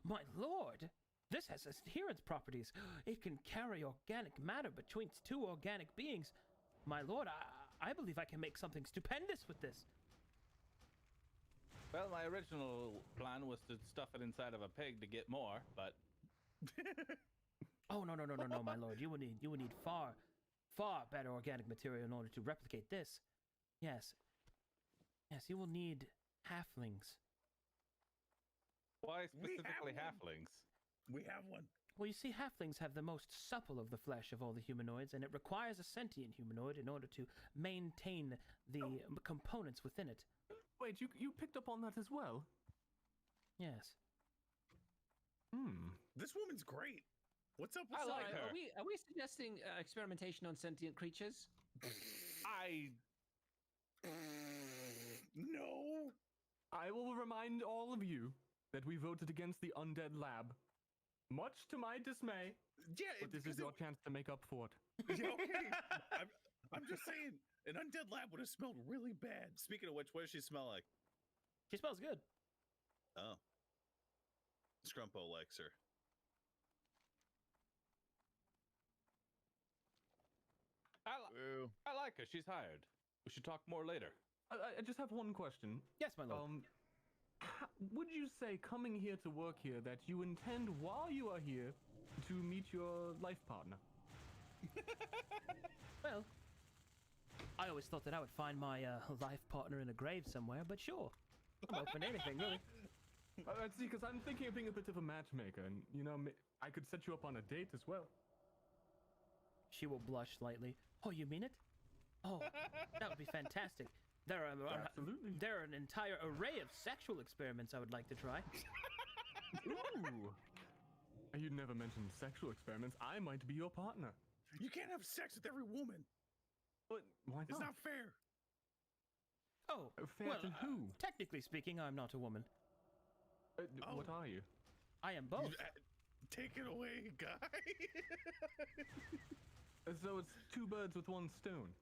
My lord, this has adherence properties. It can carry organic matter between two organic beings. My lord, I believe I can make something stupendous with this. Well, my original plan was to stuff it inside of a pig to get more, but Oh, no, no, no, no, no, my lord. You would need far, far better organic material in order to replicate this. Yes. Yes, you will need halflings. why We have specifically one. halflings? We have one. Well, you see, halflings have the most supple of the flesh of all the humanoids, and it requires a sentient humanoid in order to maintain the components within it. Wait, you picked up on that as well? Yes. This woman's great. What's up with I like Sarah? her. Are we suggesting experimentation on sentient creatures? No. I will remind all of you that we voted against the undead lab. Much to my dismay, Yeah, but this is your chance to make up for it. Yeah, okay. I'm just saying, an undead lab would have smelled really bad. Speaking of which, what does she smell like? She smells good. Oh. Scrumpo likes her. Well, I like her. She's hired. We should talk more later. I just have one question. Yes, my lord. Would you say coming here to work here that you intend while you are here to meet your life partner? Well, I always thought that I would find my life partner in a grave somewhere, but sure. I'm open to anything, really. See, because I'm thinking of being a bit of a matchmaker, and, you know, I could set you up on a date as well. She will blush slightly. Oh, you mean it? Oh, that would be fantastic. There are Absolutely. there are an entire array of sexual experiments I would like to try. Ooh. You never mentioned sexual experiments. I might be your partner. You can't have sex with every woman. But why not? It's not fair. Oh, Fair well, to who? technically speaking, I'm not a woman. What are you? I am both. Take it away, guy. So it's two birds with one stone.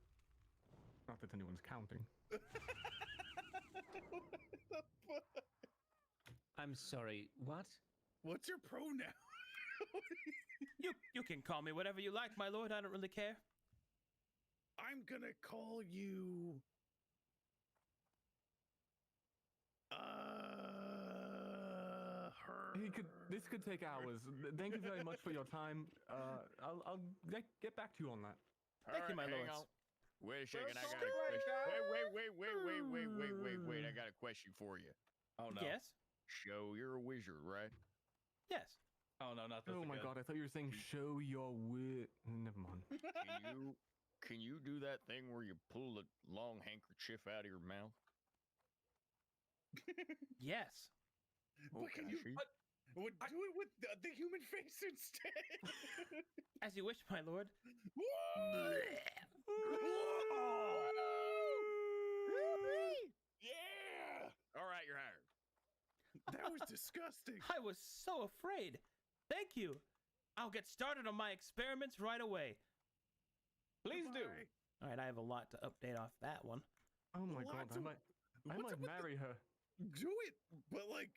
Not that anyone's counting. I'm sorry, what? What's your pronoun? You can call me whatever you like, my lord. I don't really care. I'm gonna call you. Her. This could take hours. Thank you very much for your time. I'll get back to you on that. Thank you, my hang lords. on. Wait a second, I got a question. Wait, I got a question for you. Oh no. Yes. So you're a wizard, right? Yes. Oh no, not this Oh my again. god, I thought you were saying show your wit. Never mind. Can you do that thing where you pull a long handkerchief out of your mouth? Yes. But can you? see. Would do it with the human face instead. As you wish, my lord. Yeah. All right, you're hired. That was disgusting. I was so afraid. Thank you. I'll get started on my experiments right away. Please do. Bye. All right, I have a lot to update off that one. Oh my god, Lots I of- might what's up with marry her. Do it, but like.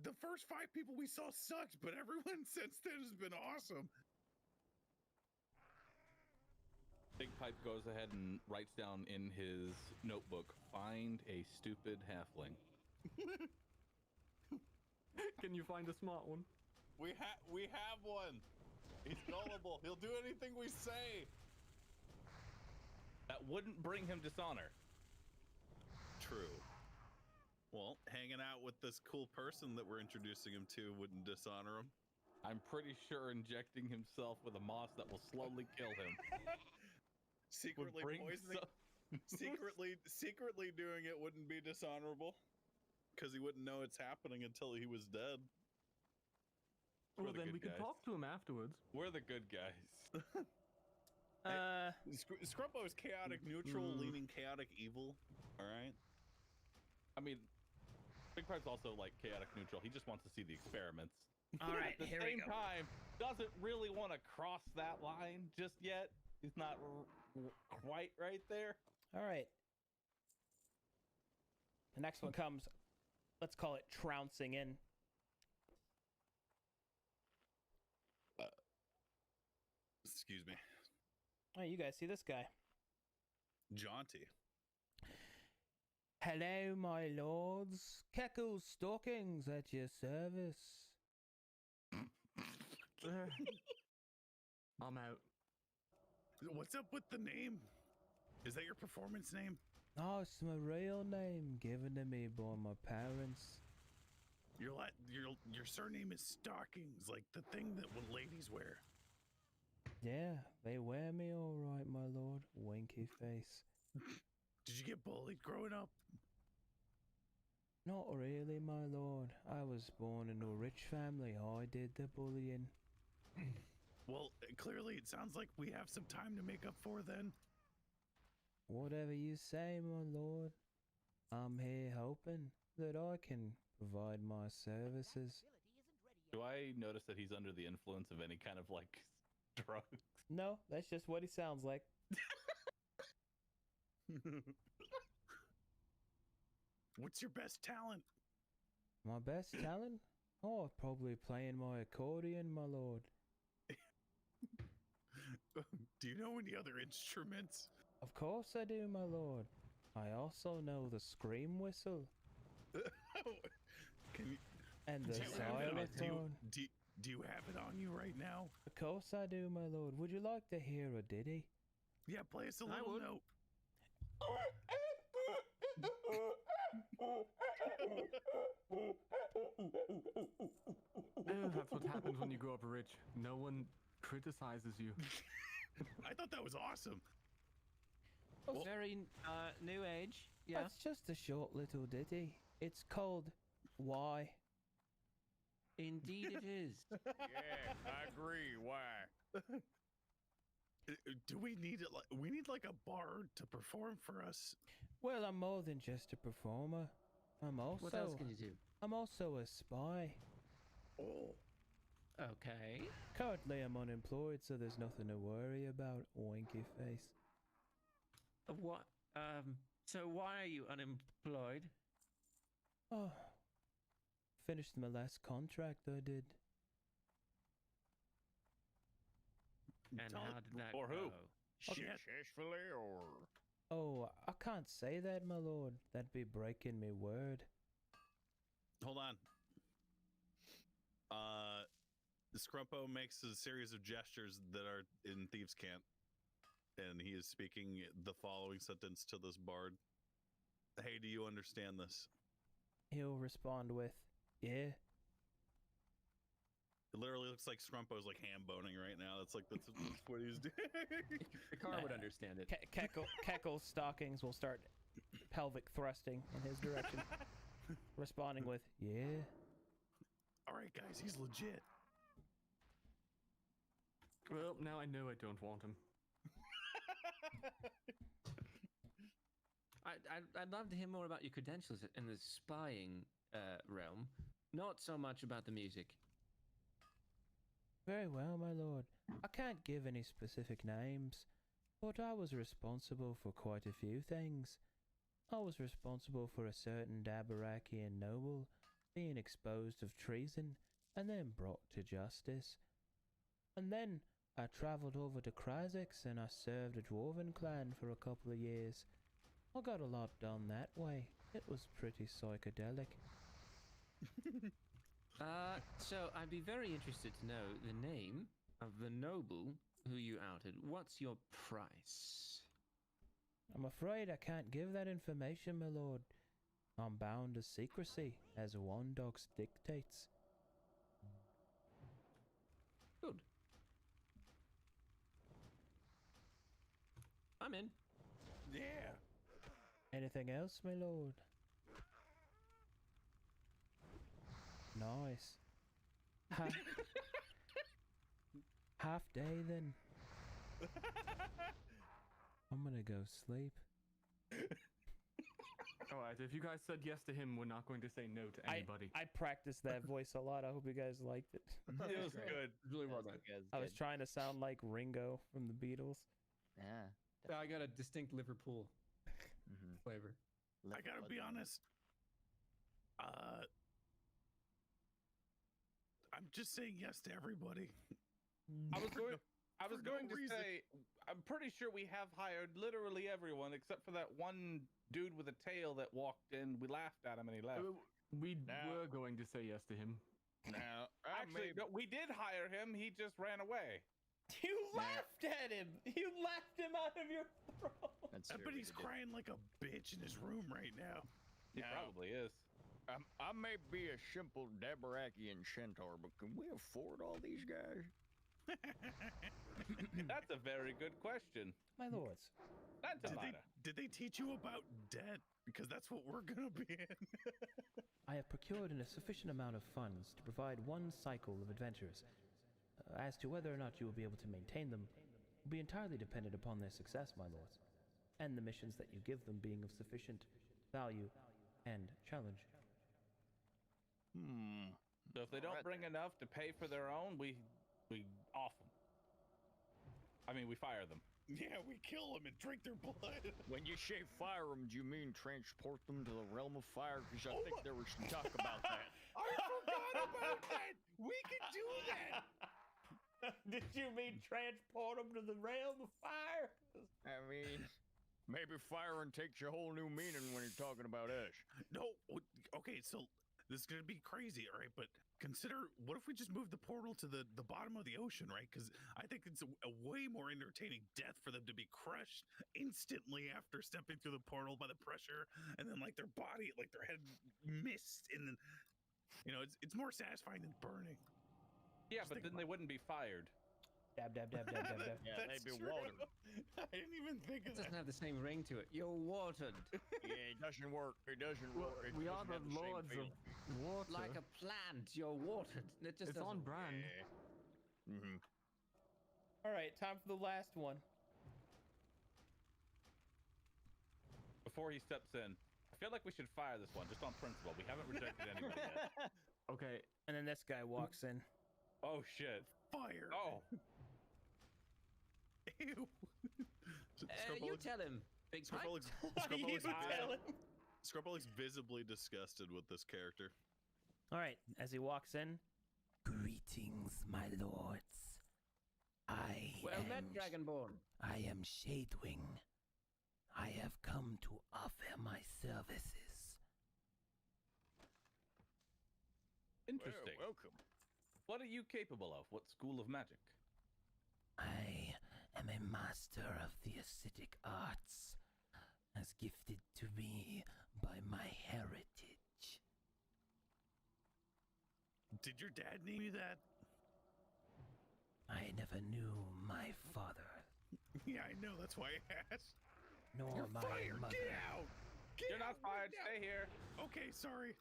The first 5 people we saw sucked, but everyone since then has been awesome. Big Pipe goes ahead and writes down in his notebook, "Find a stupid halfling." Can you find a smart one? We have one. He's gullible. He'll do anything we say. that wouldn't bring him dishonor. True. Well, hanging out with this cool person that we're introducing him to wouldn't dishonor him. I'm pretty sure injecting himself with a moss that will slowly kill him. Secretly poisoning. Secretly doing it wouldn't be dishonorable, because he wouldn't know it's happening until he was dead. Well, then we can talk to him afterwards. We're the good guys. Scrumpo is chaotic neutral, leaning chaotic evil. All right. I mean, Big Pred's also like chaotic neutral. He just wants to see the experiments. All right, At the here we same go. time, doesn't really want to cross that line just yet. He's not quite right there. All right. The next one comes, let's call it trouncing in. Excuse me. Oh, you guys see this guy? Jaunty. Hello, my lords. Keckle's stockings at your service. I'm out. What's up with the name? Is that your performance name? Oh, it's my real name given to me by my parents. Your surname is Stockings, like the thing that ladies wear. Yeah, they wear me all right, my lord. Winky face. Did you get bullied growing up? Not really, my lord. I was born in a rich family. I did the bullying. Well, clearly it sounds like we have some time to make up for then. Whatever you say, my lord. I'm here hoping that I can provide my services. Do I notice that he's under the influence of any kind of like drugs? No, that's just what he sounds like. What's your best talent? My best talent? Oh, probably playing my accordion, my lord. Do you know any other instruments? Of course I do, my lord. I also know the scream whistle. Can you, and the do you have it on- xylophone. do you have it on you right now? Of course I do, my lord. Would you like to hear a ditty? Yeah, play us a little note. That's what happens when you grow up rich. No one criticizes you. I thought that was awesome. Very new age. Yeah. That's just a short little ditty. It's called Why. Indeed it is. Yeah, I agree. Why? Do we need it? We need like a bard to perform for us. Well, I'm more than just a performer. I'm also. What else can you do? I'm also a spy. Oh. Okay. Currently, I'm unemployed, so there's nothing to worry about. Winky face. What? So why are you unemployed? Oh, finished my last contract. I did. And how did that Or who? go? Successfully or? Oh, I can't say that, my lord. That'd be breaking me word. Hold on. Scrumpo makes a series of gestures that are in Thieves' Camp, and he is speaking the following sentence to this bard. Hey, do you understand this? He'll respond with, yeah. It literally looks like Scrumpo's like ham boning right now. That's what he's doing. The car would understand it. Keckle's stockings will start pelvic thrusting in his direction, responding with, yeah. All right, guys, he's legit. Well, now I know I don't want him. I'd love to hear more about your credentials in the spying realm. Not so much about the music. Very well, my lord. I can't give any specific names, but I was responsible for quite a few things. I was responsible for a certain Dabarakian noble being exposed of treason and then brought to justice. And then I travelled over to Kryzex and I served a dwarven clan for a couple of years. I got a lot done that way. It was pretty psychedelic. So I'd be very interested to know the name of the noble who you outed. What's your price? I'm afraid I can't give that information, my lord. I'm bound to secrecy, as Wandox dictates. Good. I'm in. Yeah. Anything else, my lord? Nice. Half day then. I'm gonna go sleep. Alright, if you guys said yes to him, we're not going to say no to anybody. I practiced that voice a lot. I hope you guys liked it. It was good. Really well done. I was trying to sound like Ringo from the Beatles. Yeah. I got a distinct Liverpool flavor. I gotta be honest. I'm just saying yes to everybody. I was going For no to reason. say, I'm pretty sure we have hired literally everyone except for that one dude with a tail that walked in. We laughed at him and he left. We Now- were going to say yes to him. Now, Actually, no, we did hire him. He just ran away. You laughed at him. You laughed him out of your throat. That's I true, bet we he's did. crying like a bitch in his room right now. He Now- probably is. I may be a simple Dabarakian centaur, but can we afford all these guys? That's a very good question. My lords, Did they teach you about debt? Because that's what we're gonna be in. I have procured a sufficient amount of funds to provide one cycle of adventures. As to whether or not you will be able to maintain them will be entirely dependent upon their success, my lords, and the missions that you give them being of sufficient value and challenge. So if they don't bring enough to pay for their own, we off them. I mean, we fire them. Yeah, we kill them and drink their blood. When you say fire them, do you mean transport them to the realm of fire? Because I think there was some talk about that. I forgot about that. We can do that. did you mean transport him to the realm of fire? I mean, maybe firing takes a whole new meaning when you're talking about us. No, okay, so this is gonna be crazy, all right? But consider, what if we just move the portal to the bottom of the ocean, right? Because I think it's a way more entertaining death for them to be crushed instantly after stepping through the portal by the pressure, and then like their body, like their head mist, and then it's more satisfying than burning. Yeah, Just but think then they wouldn't be fired. Dab, dab, dab, dab, dab, dab. Yeah, That's they'd be true. watered. I didn't even think It of that. doesn't have the same ring to it. You're watered. Yeah, it doesn't work. It doesn't work. It We are doesn't the have lords same of feeling. water. Like a plant, you're watered. It just It's doesn't on brand. Yeah. Mm-hmm. All right, time for the last one. Before he steps in, I feel like we should fire this one just on principle. We haven't rejected anybody yet. Okay, And then this guy walks in. Oh shit. Fire. Oh. Ew. you tell him. Big Mike. Scrubbo looks visibly disgusted with this character. All right, as he walks in, Greetings, my lords. Well met, Dragonborn. I am Shadewing. I have come to offer my services. Interesting. Well, welcome. What are you capable of? What school of magic? I am a master of the acidic arts, as gifted to me by my heritage. Did your dad name you that? I never knew my father, Yeah, I know. That's why I asked. nor You're my fired. mother. Get out. Get You're not out right fired. now. Stay here. Okay, sorry.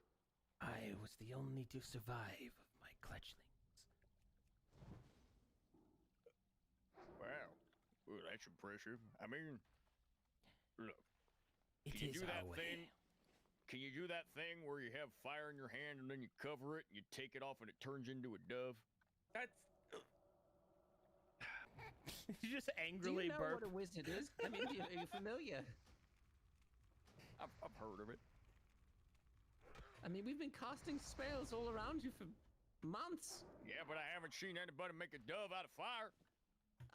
I was the only to survive of my clutchlings. Wow. Well, that's impressive. I mean, look. It Can you is do that our thing? way. Can you do that thing where you have fire in your hand and then you cover it and you take it off and it turns into a dove? That's he just Do angrily you know burped. what a wizard is? I mean, are you familiar? I've heard of it. I mean, we've been casting spells all around you for months. Yeah, but I haven't seen anybody make a dove out of fire.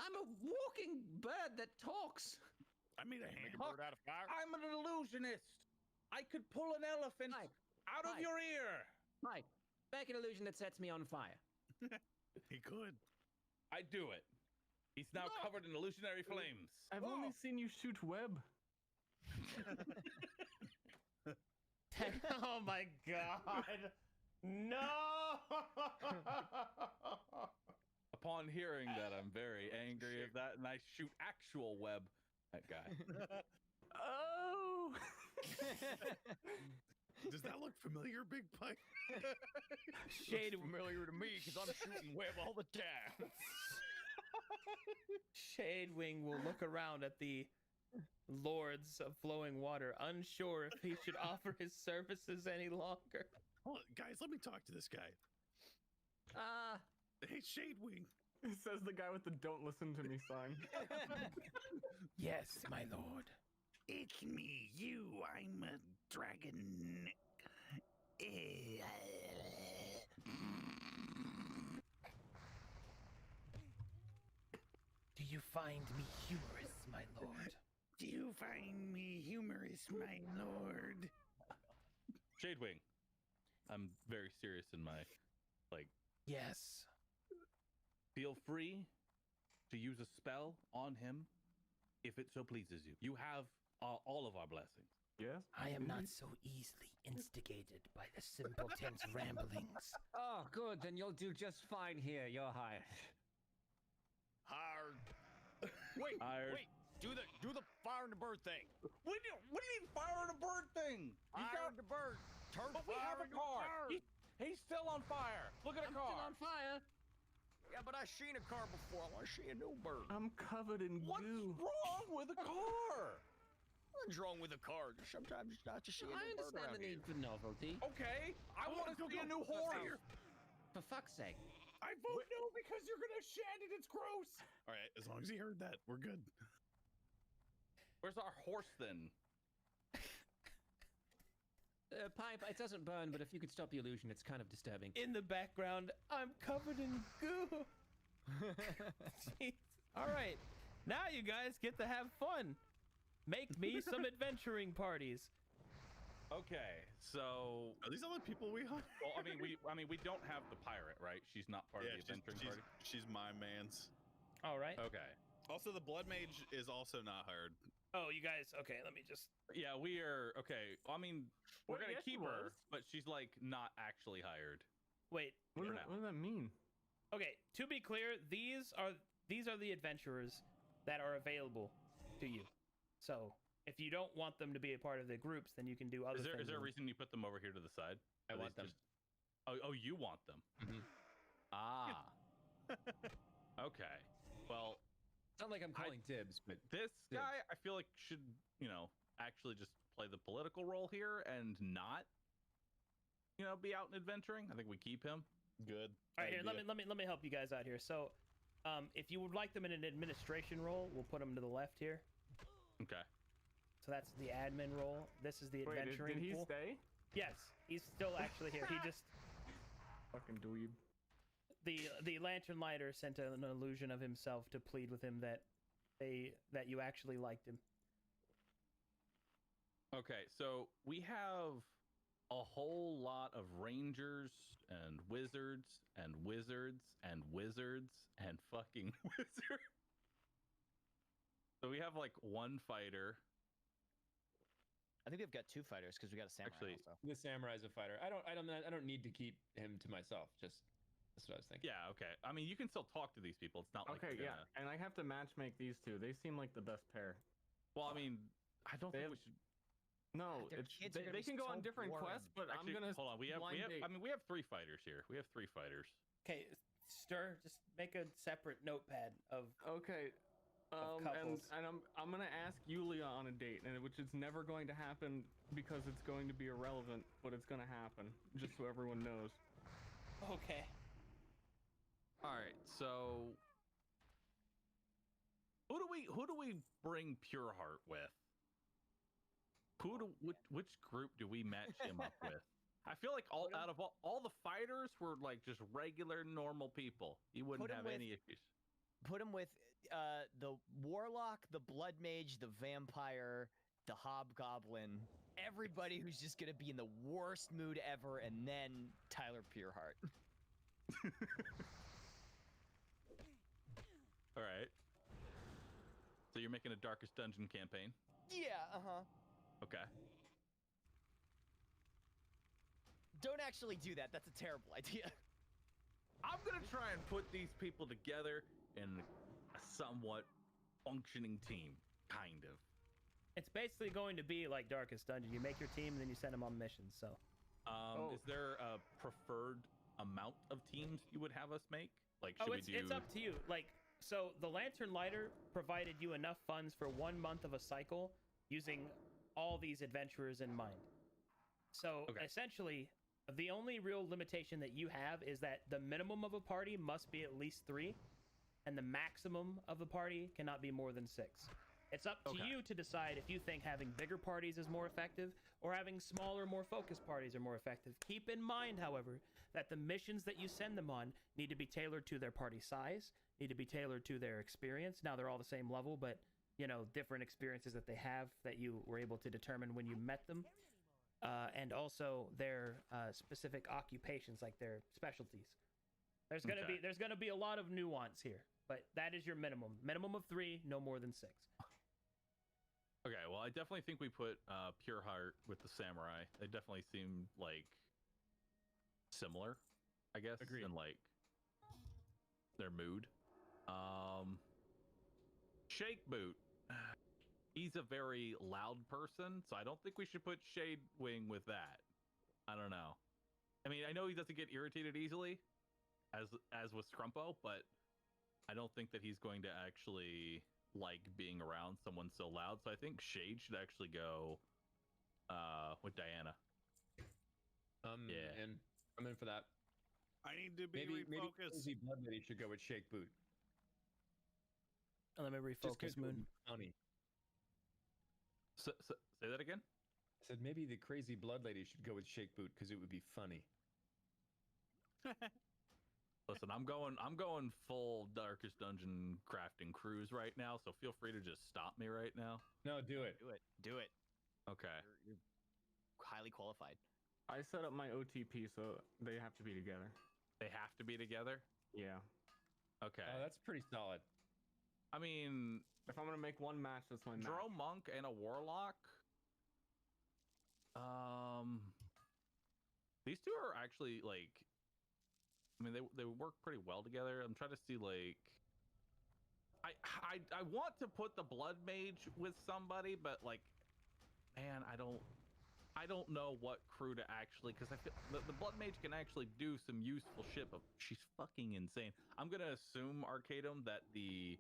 I'm a walking bird that talks. I made a Make hand. a bird out of fire. I'm an illusionist. I could pull an elephant Mike, out of Mike. your ear. Mike, make an illusion that sets me on fire. He could. I do it. He's now covered in illusionary flames. I've only seen you shoot web. Oh my god! No! Upon hearing that, I'm very angry at that, and I shoot actual web at guy. Oh. Does that look familiar, Big Pipe? Shade familiar to me because I'm shooting web all the time. Shadewing will look around at the lords of flowing water, unsure if he should offer his services any longer. Hold on, guys, let me talk to this guy. Hey, Shadewing. It says the guy with the "Don't listen to me" sign. Yes, my lord. It's me, you. I'm a dragon. Do you find me humorous, my lord? Do you find me humorous, my lord? Shadewing, I'm very serious in my, like, Yes. feel free to use a spell on him if it so pleases you. You have all of our blessings. Yes. I am not so easily instigated by the simpleton's ramblings. Oh, good. Then you'll do just fine here. You're hired. Hired. Wait, Hired. wait. Do the fire and the bird thing. What do you mean fire and a bird thing? Fire and the bird. Turn But we fire have a into car. bird. He's still on fire. Look at a car. Still on fire. Yeah, but I seen a car before. I want to see a new bird. I'm covered in What's goo. wrong with a car? What's wrong with a car? Sometimes it's not to see a I new bird understand around the need here. for novelty. Okay, I want to see a new horse. For fuck's sake. I vote no because you're gonna shed it. It's gross. All right, as long as he heard that, we're good. Where's our horse then? Pipe, it doesn't burn, but if you could stop the illusion, it's kind of disturbing. In the background, I'm covered in goo. Jeez. All right, now you guys get to have fun. Make me some adventuring parties. Okay, so Are these all the people we hunt? well, I mean, we don't have the pirate, right? She's not part of the adventuring party. She's my man's. All right. Okay. Also, the blood mage is also not hired. Oh, you guys. Okay, let me just. Yeah, we are okay. I mean, we're Wait, gonna yes, she keep her, was. but she's like not actually hired. Wait. What For does now. that mean? Okay. To be clear, these are the adventurers that are available to you. So if you don't want them to be a part of the groups, then you can do other Is things. there a with reason you put them over here to the side? I Are want these them. just- Oh, you want them? Mhm. Ah. Okay. Well, It's not like I'm calling dibs, but this Dibs. guy, I feel like should, actually just play the political role here and not, be out and adventuring. I think we keep him. Good. All right, here. idea. Let me help you guys out here. So, if you would like them in an administration role, we'll put them to the left here. Okay. So that's the admin role. This is the Wait, adventuring did he pool. stay? Yes, he's still actually here. He just Fucking dweeb. the lantern lighter sent an illusion of himself to plead with him that you actually liked him. Okay, so we have a whole lot of rangers and wizards and wizards and wizards and fucking wizards. So we have like one fighter. I think we've got two fighters because we got a samurai Actually, also. the samurai's a fighter. I don't need to keep him to myself. Just that's what I was thinking. Yeah, okay. I mean, you can still talk to these people. It's not like Okay, you're yeah, gonna- and I have to matchmake these two. They seem like the best pair. Well, I mean, I don't They think have- we should. No, Their it's, kids are gonna they be can go on so different boring. quests, but Actually, I'm gonna hold on. We have. blind date. I mean, we have three fighters here. We have three fighters. Okay, Stir, just make a separate notepad of. Okay. And couples. I'm gonna ask Yulia on a date, and which is never going to happen because it's going to be irrelevant, but it's gonna happen, just so everyone knows. Okay. All right. So, who do we bring Pureheart with? Which group do we match him up with? I feel like out of all the fighters were like just regular normal people. You wouldn't Put him have with- any issues. Put him with the warlock, the blood mage, the vampire, the hobgoblin, everybody who's just gonna be in the worst mood ever, and then Tyler Pureheart. All right. So you're making a Darkest Dungeon campaign. Yeah, uh-huh. Okay. Don't actually do that. That's a terrible idea. I'm gonna try and put these people together in a somewhat functioning team, kind of. It's basically going to be like Darkest Dungeon. You make your team, and then you send them on missions. So, Is there a preferred amount of teams you would have us make? Like, should we do? It's up to you. Like, so the Lantern Lighter provided you enough funds for 1 month of a cycle using all these adventurers in mind. So essentially, the only real limitation that you have is that the minimum of a party must be at least 3, and the maximum of a party cannot be more than 6. It's up to you to decide if you think having bigger parties is more effective or having smaller, more focused parties are more effective. Keep in mind, however, that the missions that you send them on need to be tailored to their party size, need to be tailored to their experience. Now, they're all the same level, but, you know, different experiences that they have that you were able to determine when you met them. And also their specific occupations, like their specialties. There's gonna be a lot of nuance here, but that is your minimum. Minimum of 3, no more than 6. Okay, well, I definitely think we put Pure Heart with the Samurai. They definitely seem like similar, I guess, in like their mood. Shake Boot. He's a very loud person, so I don't think we should put Shade Wing with that. I don't know. I mean, I know he doesn't get irritated easily, as with Scrumpo, but I don't think that he's going to actually like being around someone so loud. So I think Shade should actually go with Diana. Yeah, and I'm in for that. I need to be Maybe refocused. Crazy Blood Lady should go with Shake Boot. Let me refocus, Moon. Funny. So, say that again? I said maybe the Crazy Blood Lady should go with Shake Boot because it would be funny. Listen, I'm going full Darkest Dungeon crafting cruise right now, so feel free to just stop me right now. No, do it. Do it. Okay. You're highly qualified. I set up my OTP, so they have to be together. They have to be together? Yeah. Okay. Oh, that's pretty solid. I mean, if I'm gonna make one match, that's my match. Drow Monk and a Warlock. These two are actually like, I mean, they work pretty well together. I'm trying to see like, I want to put the Blood Mage with somebody, but like, man, I don't know what crew to actually, because I feel the Blood Mage can actually do some useful shit, but she's fucking insane. I'm gonna assume, Arcadum, that the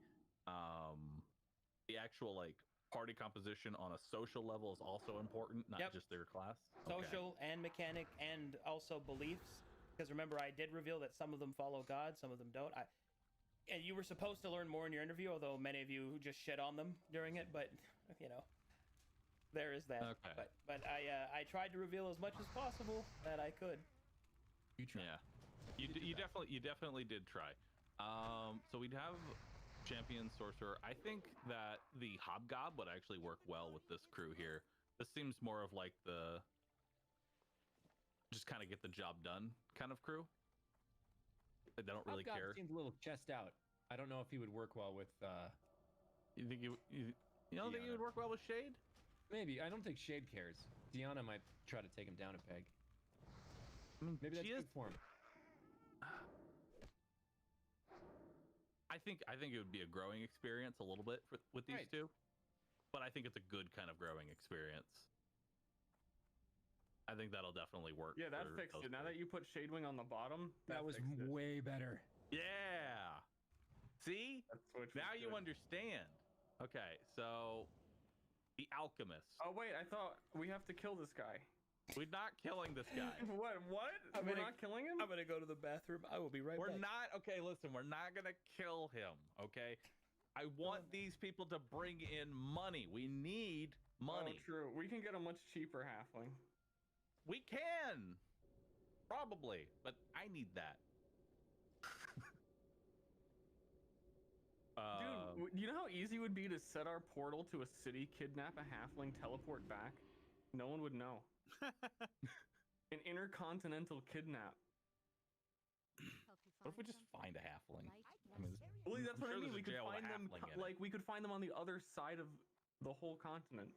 actual like party composition on a social level is also important, not just their class. Social and mechanic, and also beliefs. Because remember, I did reveal that some of them follow God, some of them don't. And you were supposed to learn more in your interview, although many of you just shit on them during it. But you know, there is that. Okay. But I tried to reveal as much as possible that I could. You tried. Yeah, you definitely did try. So we'd have Champion Sorcerer. I think that the Hobgob would actually work well with this crew here. This seems more of like the just kind of get the job done kind of crew. They don't really Hobgob care. Seems a little chest out. I don't know if he would work well with. You think you don't think he would work well with Shade? Maybe. I don't think Shade cares. Deanna might try to take him down a peg. I mean, maybe that's she good for him. I think it would be a growing experience a little bit with these two, but I think it's a good kind of growing experience. I think that'll definitely work. Yeah, that fixed it. Now that you put Shadewing on the bottom, that was way better. Yeah. See? Now you understand. Okay, so the Alchemist. Oh wait, I thought we have to kill this guy. We're not killing this guy. What? We're not killing him? I'm gonna go to the bathroom. I will be right back. We're not. Okay, listen. We're not gonna kill him. Okay. I want these people to bring in money. We need money. Oh, true. We can get a much cheaper halfling. We can. Probably, but I need that. Dude, you know how easy it would be to set our portal to a city, kidnap a halfling, teleport back? No one would know. An intercontinental kidnap. What if we just find a halfling? I mean, well, that's what I mean. there's We a could jail with find a them, halfling in it. like we could find them on the other side of the whole continent.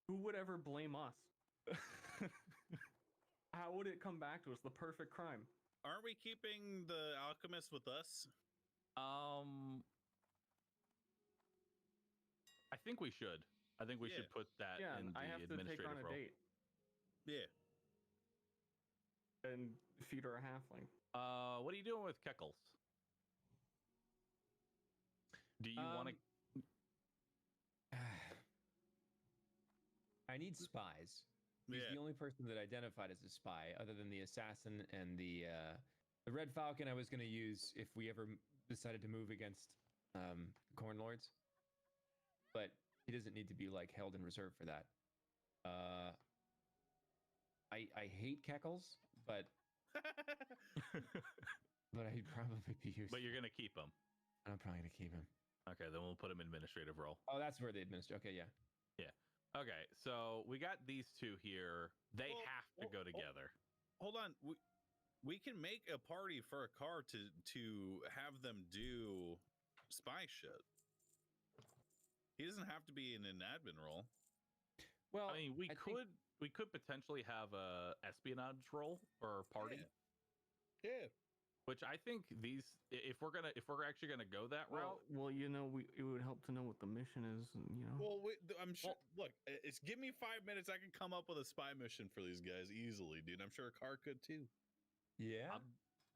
Who would ever blame us? How would it come back to us? The perfect crime. Aren't we keeping the alchemist with us? I think we should. I think we should put that in the I have to take on administrative a role. date Yeah. and feed her a halfling. What are you doing with Keckles? Do you want to? I need spies. He's the only person that identified as a spy, other than the assassin and the Red Falcon. I was going to use if we ever decided to move against Corn Lords, but he doesn't need to be like held in reserve for that. I hate Keckles, but but I'd probably be used. But you're gonna keep him. I'm probably gonna keep him. Okay, then we'll put him in administrative role. Oh, that's where they administer. Okay, yeah. Yeah. Okay, so we got these two here. They have to go together. Hold on. We can make a party for a car to have them do spy shit. He doesn't have to be in an admin role. Well, I mean, we could potentially have a espionage role or party. Yeah. Which I think these, if we're actually gonna go that route. Well, you know, it would help to know what the mission is, and you know. Well, I'm sure. Look, it's give me 5 minutes. I can come up with a spy mission for these guys easily, dude. I'm sure a car could too. Yeah.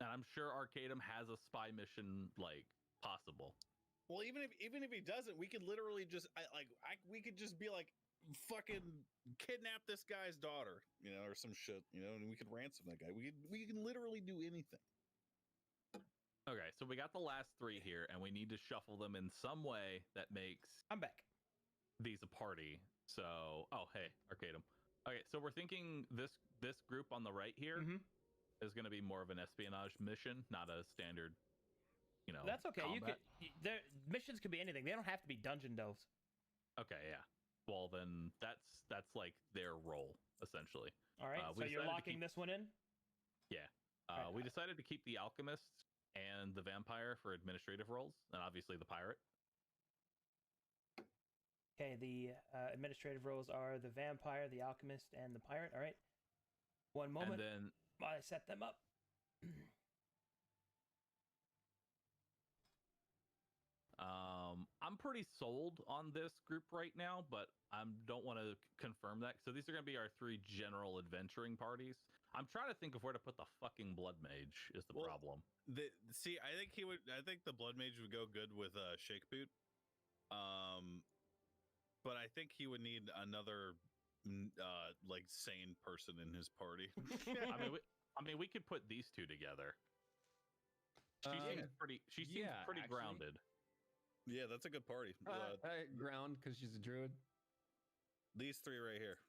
And I'm sure Arcadum has a spy mission like possible. Well, even if he doesn't, we could literally just we could just be like, fucking kidnap this guy's daughter, you know, or some shit, you know, and we could ransom that guy. We can literally do anything. Okay, so we got the last three here, and we need to shuffle them in some way that makes I'm back. These a party. So, oh hey, Arcadum. Okay, so we're thinking this group on the right here is going to be more of an espionage mission, not a standard. You know, that's okay. combat. Their missions could be anything. They don't have to be dungeon delves. Okay, yeah. Well, then that's like their role essentially. All right. So you're locking this one in. Yeah. We decided to keep the alchemist and the vampire for administrative roles, and obviously the pirate. Okay, the administrative roles are the vampire, the alchemist, and the pirate. All right. One moment. And then while I set them up. I'm pretty sold on this group right now, but I don't want to confirm that. So these are going to be our three general adventuring parties. I'm trying to think of where to put the fucking blood mage is the problem. I think the blood mage would go good with Shake Boot. But I think he would need another like sane person in his party. I mean, we could put these two together. She seems pretty grounded. Yeah, that's a good party. Ground because she's a druid. These three right here.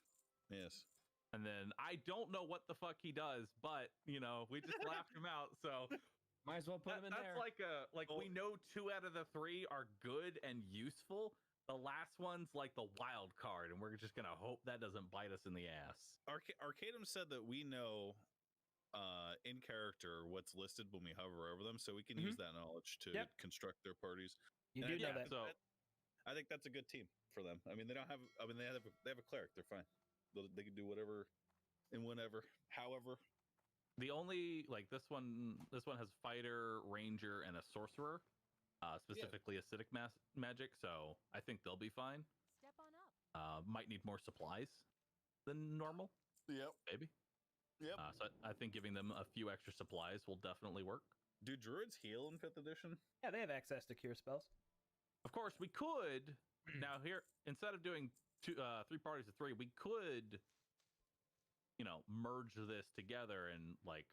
Yes. And then I don't know what the fuck he does, but you know, we just laughed him out. So might as well put him in there. That's we know 2 out of the 3 are good and useful. The last one's like the wild card, and we're just gonna hope that doesn't bite us in the ass. Arcadum said that we know in character what's listed when we hover over them, so we can use that knowledge to construct their parties. You do know that. So I think that's a good team for them. I mean, they have a cleric. They're fine. They can do whatever and whenever, however. The only this one has fighter, ranger, and a sorcerer, specifically acidic magic. So I think they'll be fine. Step on up. Might need more supplies than normal. Yep. Maybe. Yep. So I think giving them a few extra supplies will definitely work. Do druids heal in 5th edition? Yeah, they have access to cure spells. Of course, we could now here instead of doing 3 parties of 3, we could, you know, merge this together and like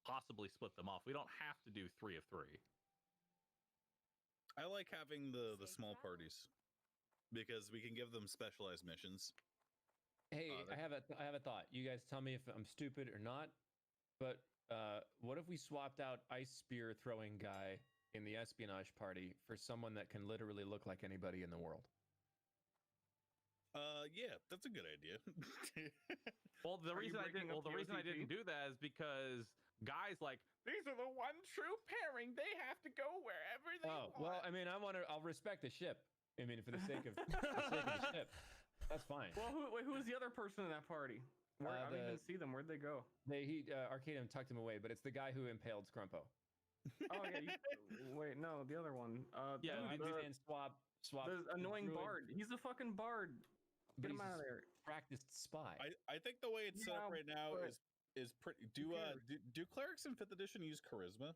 possibly split them off. We don't have to do 3 of 3. I like having the small parties because we can give them specialized missions. Hey, I have a thought. You guys tell me if I'm stupid or not. But what if we swapped out ice spear throwing guy in the espionage party for someone that can literally look like anybody in the world? Yeah, that's a good idea. Well, the reason I didn't do that is because guys like these are the one true pairing. They have to go wherever they want. Well, I mean, I'll respect the ship. I mean, for the sake of the ship, that's fine. Well, who was the other person in that party? I didn't even see them. Where'd they go? Arcadium tucked him away, but it's the guy who impaled Scrumpo. Oh yeah. Wait, no, the other one. Yeah, dude, and swap. The annoying druid. bard. He's a fucking bard. Get him out of there. Practiced spy. I think the way it's set up right now is pretty. Do clerics in 5th edition use charisma?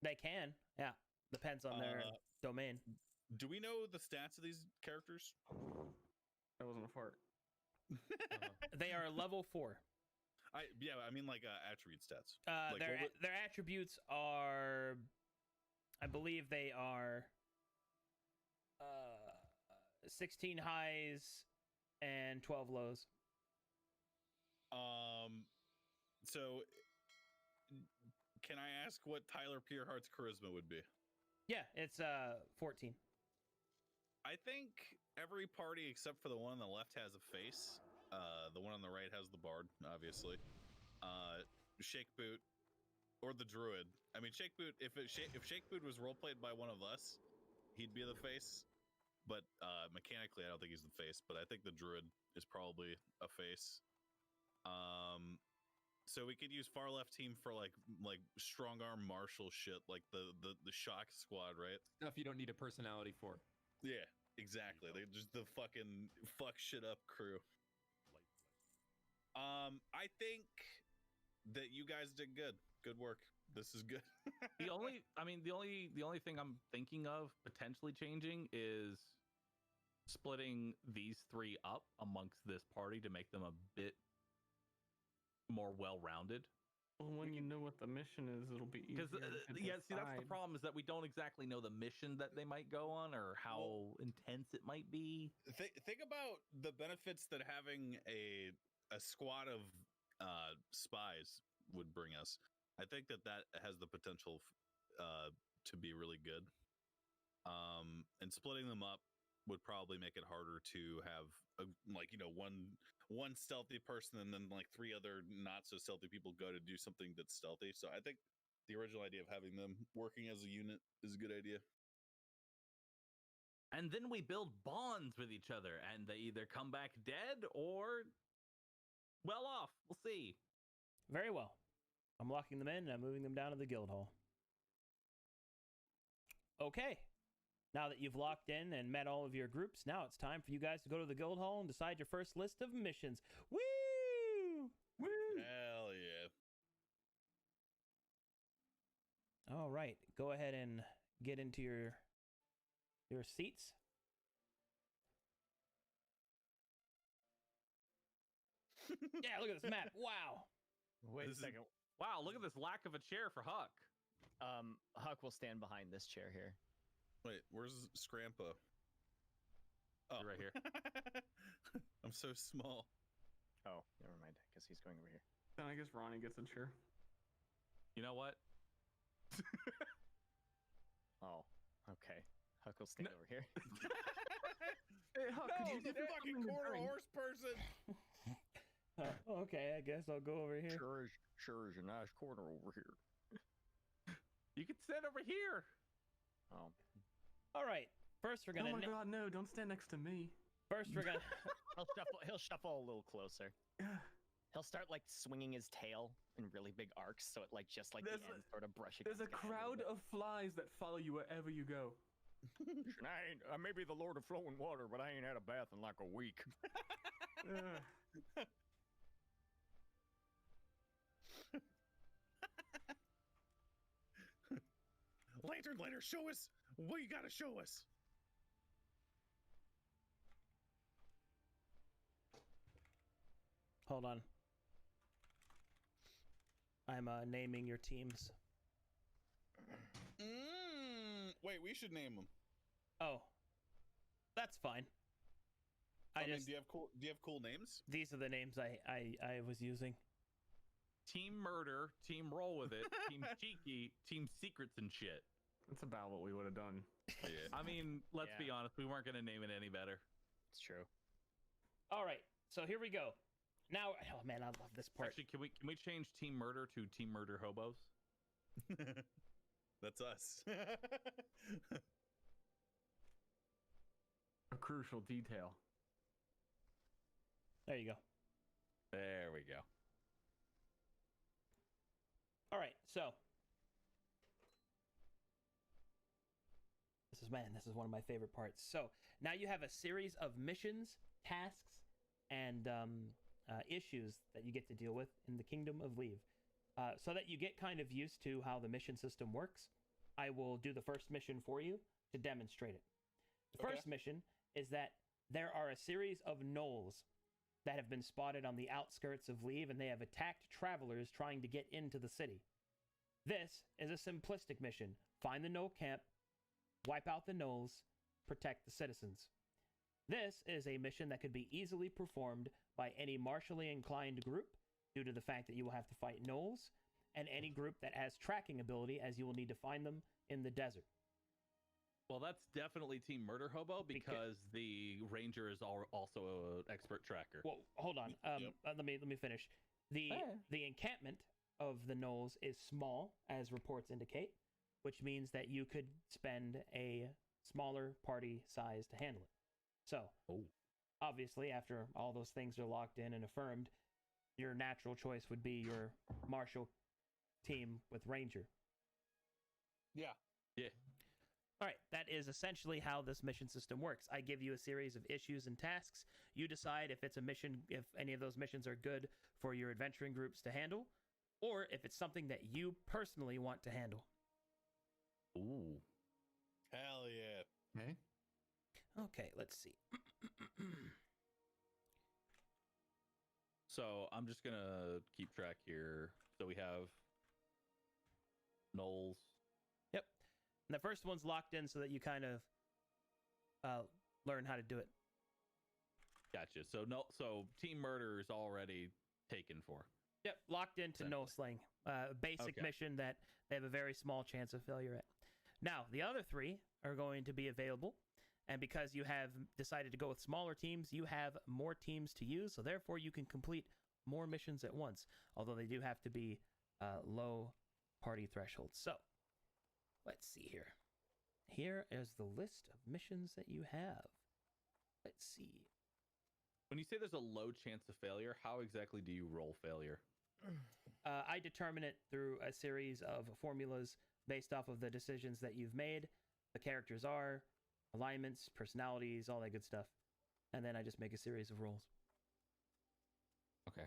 They can. Yeah, depends on their domain. Do we know the stats of these characters? That wasn't a fart. They are level 4. I mean like attribute stats. Their attributes are, I believe they are 16 highs and 12 lows. So can I ask what Tyler Pierhart's charisma would be? Yeah, it's 14. I think every party except for the one on the left has a face. The one on the right has the bard, obviously. Shake Boot or the druid. I mean, Shake Boot. If Shake Boot was role played by one of us, he'd be the face. But mechanically, I don't think he's the face. But I think the druid is probably a face. So we could use far left team for like strong arm martial shit, like the shock squad, right? Stuff you don't need a personality for. Yeah, exactly. They just the fucking fuck shit up crew. I think that you guys did good. Good work. This is good. the only thing I'm thinking of potentially changing is splitting these 3 up amongst this party to make them a bit more well-rounded. Well, when you know what the mission is, it'll be easier. Because that's the problem, is that we don't exactly know the mission that they might go on or how intense it might be. Think about the benefits that having a squad of spies would bring us. I think that has the potential to be really good. And splitting them up would probably make it harder to have one stealthy person and then like 3 other not so stealthy people go to do something that's stealthy. So I think the original idea of having them working as a unit is a good idea. And then we build bonds with each other, and they either come back dead or well off. We'll see. Very well. I'm locking them in and I'm moving them down to the guild hall. Okay. Now that you've locked in and met all of your groups, now it's time for you guys to go to the guild hall and decide your first list of missions. Woo! Woo! Hell yeah. All right. Go ahead and get into your seats. Yeah, look at this map. Wow. Wait a second. Wow, look at this lack of a chair for Huck. Huck will stand behind this chair here. Wait, where's Scrampa? Oh, you're right here. I'm so small. Oh, never mind. I guess he's going over here. Then I guess Ronnie gets a chair. You know what? Oh, okay. Huck will stand over here. Hey, Huck, no, the fucking quarter horse person. Okay, I guess I'll go over here. Sure is a nice corner over here. You can stand over here. Oh. All right. First, we're gonna. Oh my God, no! Don't stand next to me. First, we're gonna. He'll shuffle a little closer. He'll start like swinging his tail in really big arcs, so it like just like the end sort of brush against. There's a crowd of flies that follow you wherever you go. I may be the Lord of Flowing Water, but I ain't had a bath in like a week. Lantern Lander, show us what you gotta show us. Hold on. I'm naming your teams. Wait, we should name them. Oh, that's fine. I mean, do you have cool names? These are the names I was using. Team Murder, Team Roll With It, Team Cheeky, Team Secrets and shit. That's about what we would have done. Yeah. I mean, let's be honest, we weren't going to name it any better. It's true. All right, so here we go. Now, oh man, I love this part. Actually, can we change Team Murder to Team Murder Hobos? That's us. a crucial detail. There you go. There we go. All right, so this is one of my favorite parts. So now you have a series of missions, tasks, and issues that you get to deal with in the Kingdom of Leave. So that you get kind of used to how the mission system works, I will do the first mission for you to demonstrate it. The first mission is that there are a series of gnolls that have been spotted on the outskirts of Leave, and they have attacked travelers trying to get into the city. This is a simplistic mission. Find the gnoll camp, wipe out the gnolls, protect the citizens. This is a mission that could be easily performed by any martially inclined group due to the fact that you will have to fight gnolls, and any group that has tracking ability, as you will need to find them in the desert. Well, that's definitely Team Murder Hobo because the Ranger is also an expert tracker. Well, hold on. Let me finish. The encampment of the gnolls is small, as reports indicate, which means that you could spend a smaller party size to handle it. So, obviously, after all those things are locked in and affirmed, your natural choice would be your martial team with Ranger. Yeah. All right, that is essentially how this mission system works. I give you a series of issues and tasks. You decide if it's a mission, if any of those missions are good for your adventuring groups to handle, or if it's something that you personally want to handle. Ooh. Hell yeah. Okay. Okay, let's see. So I'm just gonna keep track here. So we have gnolls. Yep. And the first one's locked in so that you kind of learn how to do it. Gotcha. So Team Murder is already taken for. Yep, locked into no slaying. Basic mission that they have a very small chance of failure at. Now, the other three are going to be available, and because you have decided to go with smaller teams, you have more teams to use, so therefore you can complete more missions at once, although they do have to be low party thresholds. So, let's see here. Here is the list of missions that you have. Let's see. When you say there's a low chance of failure, how exactly do you roll failure? I determine it through a series of formulas based off of the decisions that you've made, the characters are, alignments, personalities, all that good stuff. And then I just make a series of rolls. Okay.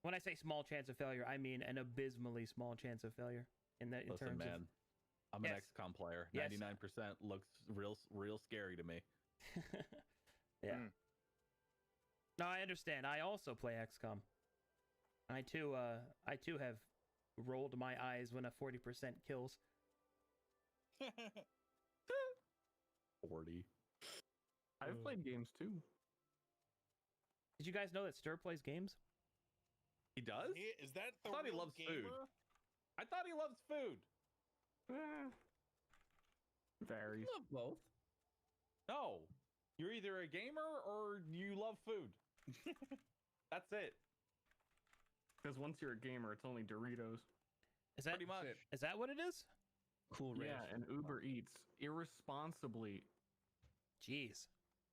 When I say small chance of failure, I mean an abysmally small chance of failure. Listen, man, I'm an XCOM player. 99% looks real scary to me. Yeah. No, I understand. I also play XCOM. I too have rolled my eyes when a 40% kills. 40. I've played games too. Did you guys know that Stir plays games? He does? Is that the I thought he real loves gamer? food. I thought he loves food. Varies. I love both. No. You're either a gamer or you love food. That's it. Because once you're a gamer, it's only Doritos. Is that Pretty much. Is that what it is? Cool Ranch. Yeah, and Uber Eats irresponsibly. Jeez.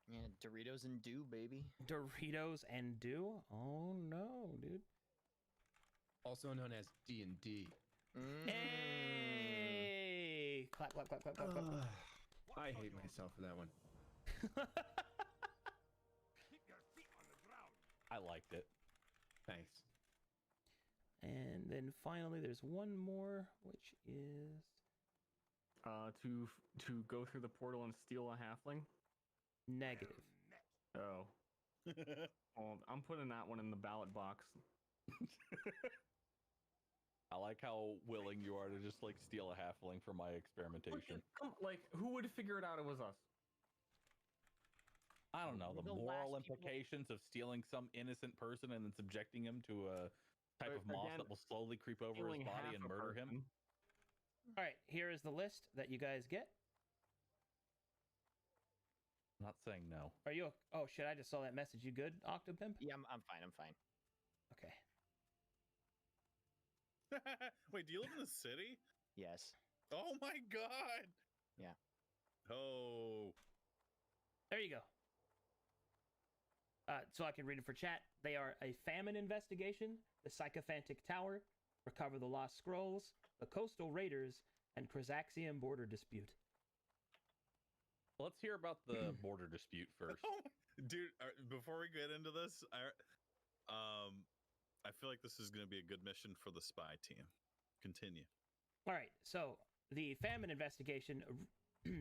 Yeah, Doritos and Dew, baby. Doritos and Dew? Oh no, dude. Also known as D&D. Hey! Clap, clap, clap, clap, clap, clap. I hate myself for that one. I liked it. Thanks. And then finally, there's one more, which is To go through the portal and steal a halfling. negative. Oh. Well, I'm putting that one in the ballot box. I like how willing you are to just like steal a halfling for my experimentation. Like, who would figure it out it was us? I don't know, the The moral last people- implications of stealing some innocent person and then subjecting him to a type of moth Again, that will slowly creep over his Stealing body half and a murder him. person. All right, here is the list that you guys get. I'm not saying no. Are you? Oh shit! I just saw that message. You good, Octopimp? Yeah, I'm fine. I'm fine. Okay. Wait, do you live in the city? Yes. Oh my god! Yeah. Oh. There you go. So I can read it for chat. They are a famine investigation, the Sycophantic Tower, recover the lost scrolls, the Coastal Raiders, and Chrysaxian border dispute. Let's hear about the border dispute first. Dude, before we get into this, I feel like this is going to be a good mission for the spy team. Continue. All right, so the famine investigation,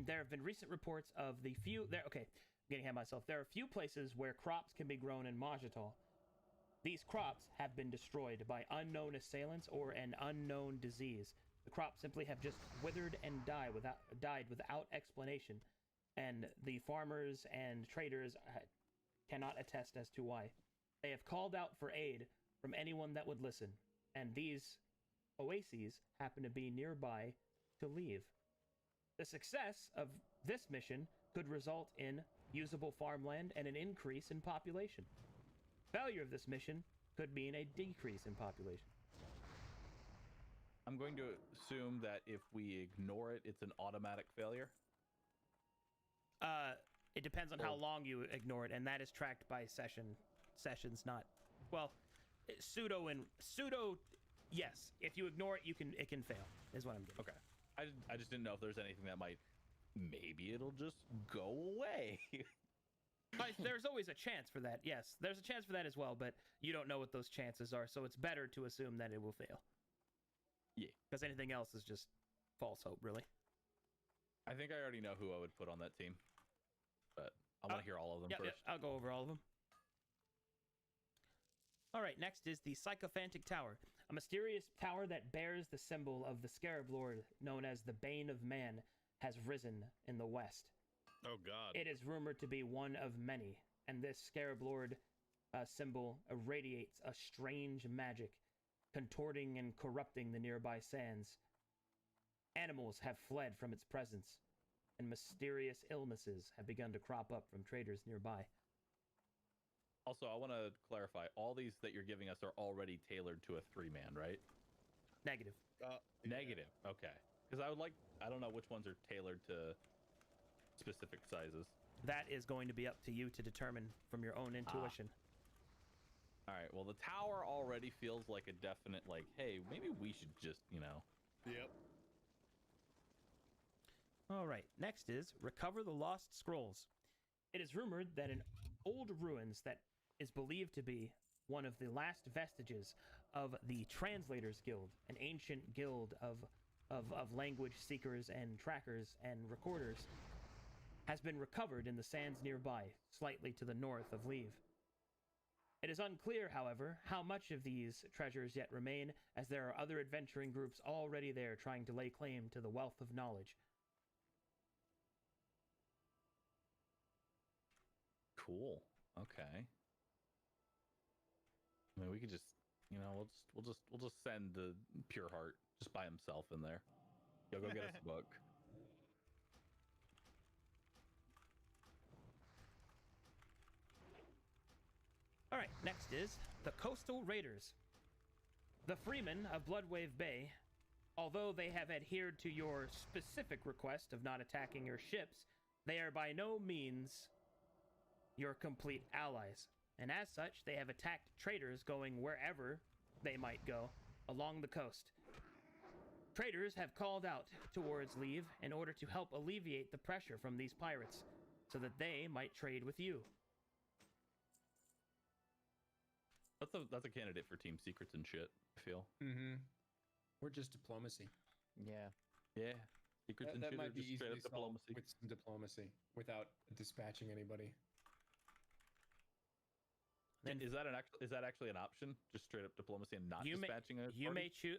there have been recent reports of the few... Okay, I'm getting ahead of myself. There are few places where crops can be grown in Maj'Atal. These crops have been destroyed by unknown assailants or an unknown disease. The crops simply have just withered and died without explanation, and the farmers and traders cannot attest as to why. They have called out for aid from anyone that would listen, and these oases happen to be nearby to leave. The success of this mission could result in usable farmland and an increase in population. Failure of this mission could mean a decrease in population. I'm going to assume that if we ignore it, it's an automatic failure. It depends on how long you ignore it, and that is tracked by sessions, not... Well, pseudo... Yes, if you ignore it, it can fail, is what I'm getting. Okay. I just didn't know if there's anything that might... Maybe it'll just go away. There's always a chance for that, yes. There's a chance for that as well, but you don't know what those chances are, so it's better to assume that it will fail. Yeah. Because anything else is just false hope, really. I think I already know who I would put on that team. But I want to hear all of them first. Yeah, I'll go over all of them. All right, next is the Sycophantic Tower, a mysterious tower that bears the symbol of the Scarab Lord, known as the Bane of Man, has risen in the west. Oh, God. It is rumored to be one of many, and this Scarab Lord symbol irradiates a strange magic, contorting and corrupting the nearby sands. Animals have fled from its presence, and mysterious illnesses have begun to crop up from traders nearby. Also, I want to clarify, all these that you're giving us are already tailored to a 3-man, right? Negative. Negative, okay. Because I don't know which ones are tailored to specific sizes. That is going to be up to you to determine from your own intuition. All right, well, the tower already feels like a definite, like, hey, maybe we should just, Yep. All right, next is Recover the Lost Scrolls. It is rumored that in old ruins that is believed to be one of the last vestiges of the Translators Guild, an ancient guild of language seekers and trackers and recorders, has been recovered in the sands nearby, slightly to the north of Leve. It is unclear, however, how much of these treasures yet remain, as there are other adventuring groups already there trying to lay claim to the wealth of knowledge. Cool. Okay. I mean, we could just, we'll just send the Pure Heart just by himself in there. Yo, go get us a book. All right, next is the Coastal Raiders. The Freemen of Bloodwave Bay, although they have adhered to your specific request of not attacking your ships, they are by no means your complete allies. And as such, they have attacked traders going wherever they might go along the coast. Traders have called out towards Leve in order to help alleviate the pressure from these pirates, so that they might trade with you. That's a candidate for team secrets and shit, I feel. Mm-hmm. Or just diplomacy. Yeah. Yeah. Secrets and That shit, or might be just straight easily up solved diplomacy. with some diplomacy without dispatching anybody. Then Is that actually an option? Just straight up diplomacy and not dispatching a You party? may choose.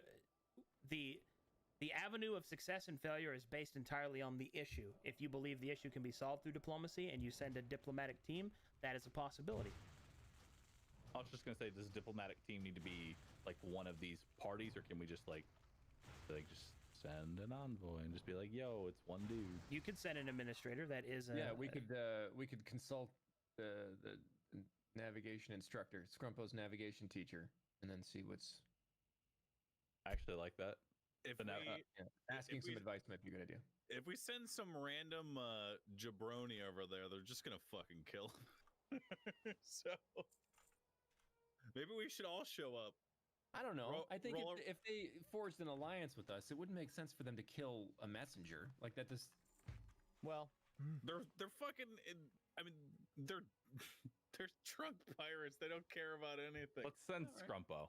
The avenue of success and failure is based entirely on the issue. If you believe the issue can be solved through diplomacy and you send a diplomatic team, that is a possibility. I was just gonna say, does a diplomatic team need to be like one of these parties, or can we just like just send an envoy and just be like, yo, it's one dude? You could send an administrator that is Yeah, we could consult the navigation instructor, Scrumpo's navigation teacher, and then see what's... I actually like that. if asking some we, advice might be a good idea. if we send some random jabroni over there, they're just gonna fucking kill him. So maybe we should all show up. I don't know. I think roll if they forged an alliance with us, it wouldn't make sense for them to kill a messenger like that. Just Well, they're fucking. I mean, they're they're drunk pirates. They don't care about anything. Let's send Scrumpo.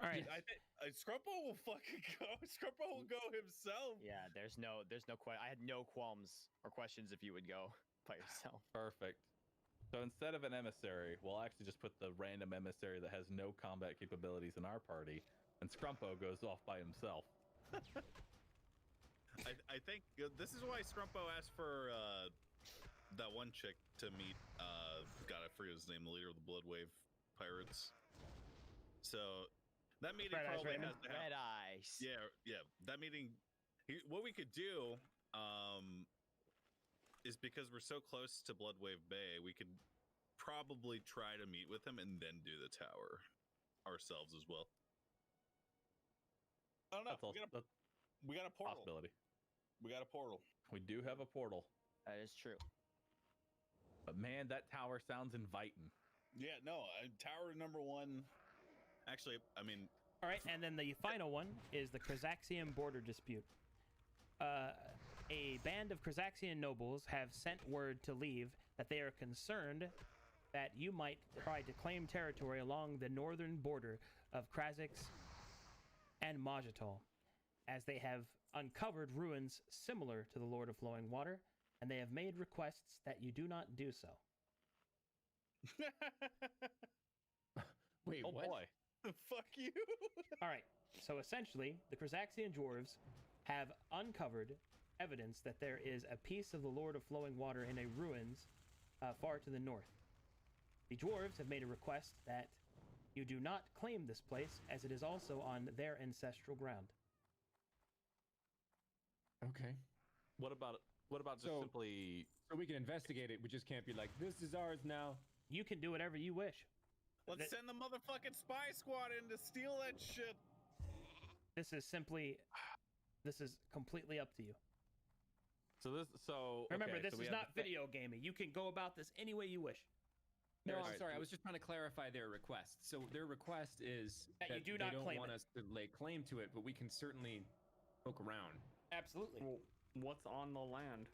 All right. I think Scrumpo will fucking go. Scrumpo will go himself. yeah, there's no I had no qualms or questions if you would go by yourself. Perfect. So instead of an emissary, we'll actually just put the random emissary that has no combat capabilities in our party, and Scrumpo goes off by himself. I think this is why Scrumpo asked for that one chick to meet. God, I forget his name. The leader of the Bloodwave Pirates. So that meeting Red Eyes probably Raymond? has to happen. Red Eyes. Yeah. That meeting. What we could do, is because we're so close to Bloodwave Bay, we could probably try to meet with him and then do the tower ourselves as well. I don't know. That's We got a portal. possibility. We got a portal. We do have a portal. That is true. But man, that tower sounds inviting. Yeah, no, tower number 1. Actually, I mean, All right, and then the final one is the Krazaxian border dispute. A band of Krazaxian nobles have sent word to leave that they are concerned that you might try to claim territory along the northern border of Krazix and Majatol, as they have uncovered ruins similar to the Lord of Flowing Water, and they have made requests that you do not do so. wait, Oh what? boy. fuck you. All right, so essentially, the Krazaxian dwarves have uncovered evidence that there is a piece of the Lord of Flowing Water in a ruins far to the north. The dwarves have made a request that you do not claim this place, as it is also on their ancestral ground. Okay. What about just So- simply? So we can investigate it. We just can't be like, this is ours now. You can do whatever you wish. Let's send the motherfucking spy squad in to steal that shit. This is completely up to you. Remember, okay, this so we is have not the video gaming. You can go about this any way you wish. No, There's- I'm sorry. I was just trying to clarify their request. So their request is That you do they not don't claim want it. us to lay claim to it, but we can certainly poke around. Absolutely. Well, what's on the land?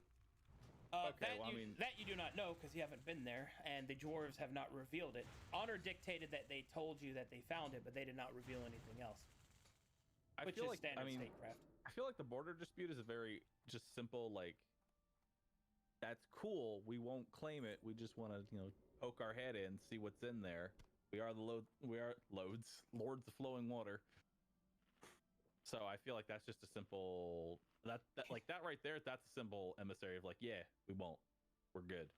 Okay, well, I mean- that you do not know because you haven't been there, and the dwarves have not revealed it. Honor dictated that they told you that they found it, but they did not reveal anything else. I Which feel is like standard I mean, statecraft. I feel like the border dispute is a very just simple like. That's cool. We won't claim it. We just want to poke our head in, see what's in there. We are lords of flowing water. So I feel like that's just a simple that like that right there. That's a simple emissary of like, yeah, we won't. We're good.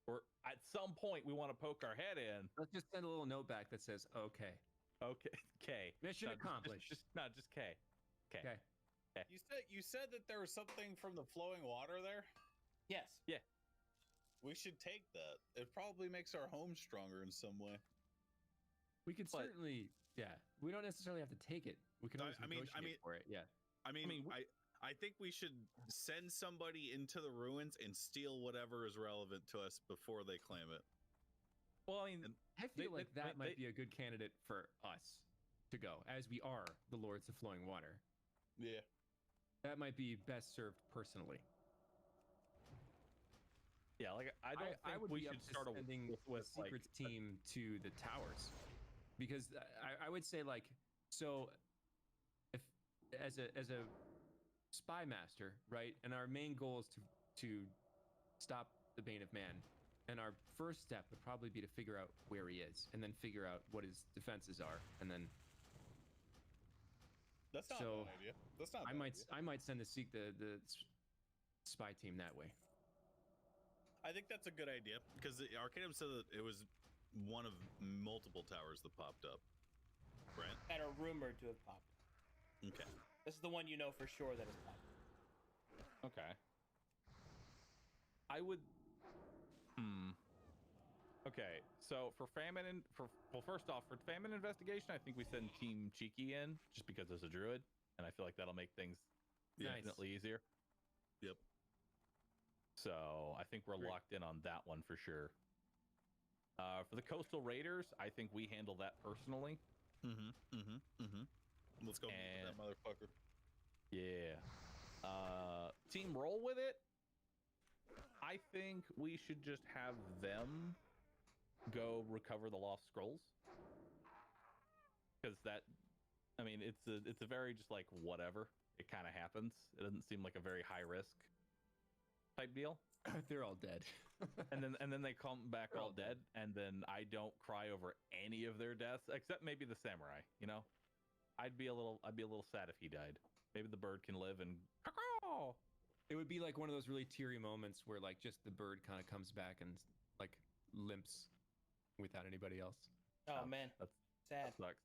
Or at some point we want to poke our head in. Let's just send a little note back that says, okay. Okay, K. Mission No, accomplished. Just K. K. Okay. You said that there was something from the flowing water there. Yes. Yeah. We should take that. It probably makes our home stronger in some way. We could certainly, yeah. We don't necessarily have to take it. We can always negotiate for it. Yeah. I think we should send somebody into the ruins and steal whatever is relevant to us before they claim it. Well, I mean, I feel like that might be a good candidate for us to go, as we are the Lords of Flowing Water. Yeah. That might be best served personally. Yeah, like I don't think would we be up should to start sending with the secrets team to the towers, because I would say like, so if as a spy master, right, and our main goal is to stop the Bane of Man, and our first step would probably be to figure out where he is, and then figure out what his defenses are, and then. That's not a bad idea. That's not. I might send the spy team that way. I think that's a good idea because Arcanum said that it was one of multiple towers that popped up. Right? That are rumored to have popped. Okay. This is the one you know for sure that has popped. Okay. I would. Okay, so for first off, for famine investigation, I think we send Team Cheeky in just because there's a druid, and I feel like that'll make things infinitely easier. Yep. So I think we're locked in on that one for sure. For the Coastal Raiders, I think we handle that personally. Let's go with that motherfucker. Yeah. Team roll with it. I think we should just have them go recover the lost scrolls. Because that, I mean, it's a very just like whatever. It kind of happens. It doesn't seem like a very high risk type deal. They're all dead. and then they come back all dead, and then I don't cry over any of their deaths except maybe the samurai. You know, I'd be a little sad if he died. Maybe the bird can live and. It would be like one of those really teary moments where like just the bird kind of comes back and like limps without anybody else. Oh man, that's sad. That sucks.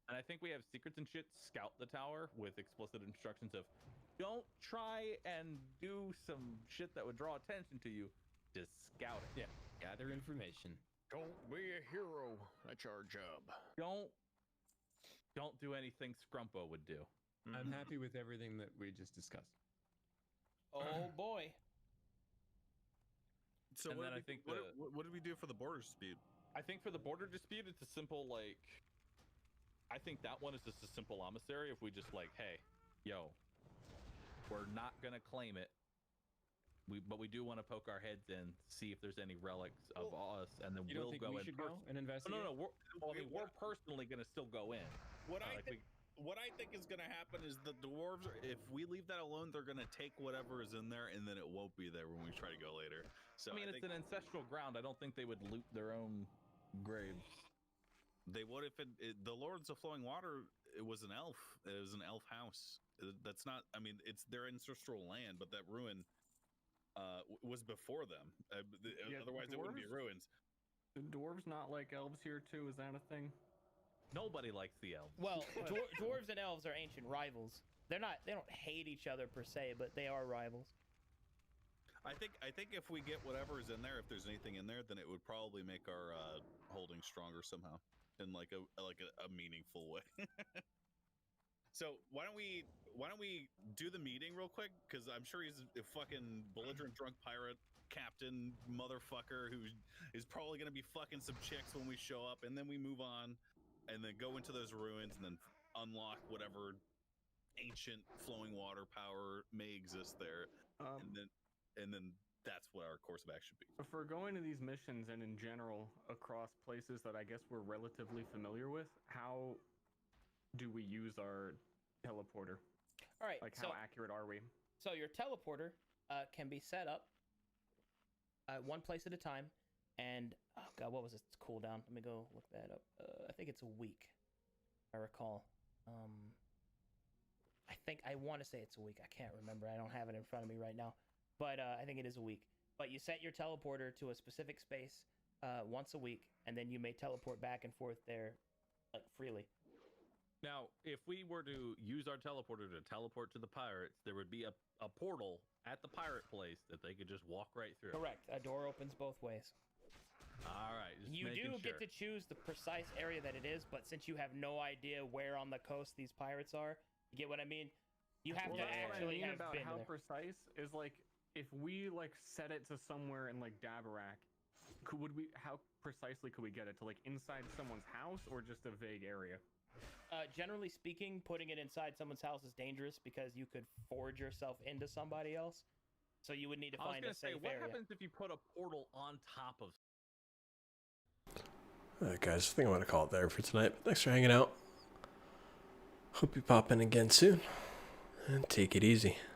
And I think we have secrets and shit scout the tower with explicit instructions of don't try and do some shit that would draw attention to you. Just scout it. Yeah. Gather information. Don't be a hero. That's our job. Don't do anything Scrumpo would do. I'm happy with everything that we just discussed. Oh boy. So what did we do for the border dispute? I think for the border dispute, it's a simple like. I think that one is just a simple emissary. If we just like, hey, yo, we're not gonna claim it. But we do want to poke our heads in, see if there's any relics of us, and then we'll go we should go and investigate. No. We're personally gonna still go in. What I think is gonna happen is the dwarves, if we leave that alone, they're gonna take whatever is in there, and then it won't be there when we try to go later. So I mean, it's an ancestral ground. I don't think they would loot their own graves. They would if the Lords of Flowing Water. It was an elf. It was an elf house. That's not. I mean, it's their ancestral land, but that ruin was before them. Otherwise, it wouldn't be ruins. Do dwarves not like elves here too? Is that a thing? Nobody likes the elves. Well, dwarves and elves are ancient rivals. They don't hate each other per se, but they are rivals. I think if we get whatever is in there, if there's anything in there, then it would probably make our holding stronger somehow in like a meaningful way. So why don't we do the meeting real quick? Because I'm sure he's a fucking belligerent drunk pirate captain motherfucker who is probably gonna be fucking some chicks when we show up, and then we move on, and then go into those ruins, and then unlock whatever ancient flowing water power may exist there, and then that's what our course of action should be. If we're going to these missions and in general across places that I guess we're relatively familiar with, how do we use our teleporter? All right. Like, how accurate are we? So your teleporter can be set up one place at a time, and oh god, what was its cooldown? Let me go look that up. I think it's a week, if I recall. I want to say it's a week. I can't remember. I don't have it in front of me right now, but I think it is a week. But you set your teleporter to a specific space once a week, and then you may teleport back and forth there like freely. Now, if we were to use our teleporter to teleport to the pirates, there would be a portal at the pirate place that they could just walk right through. Correct. A door opens both ways. All right. You do get to choose the precise area that it is, but since you have no idea where on the coast these pirates are, you get what I mean? You have to actually have about been how there. precise is like if we like set it to somewhere in like Dabarak, how precisely could we get it to like inside someone's house or just a vague area? Generally speaking, putting it inside someone's house is dangerous because you could forge yourself into somebody else. So you would need to find a safe area. What happens if you put a portal on top of? Alright guys, I think I'm going to call it there for tonight. Thanks for hanging out. Hope you pop in again soon. And take it easy.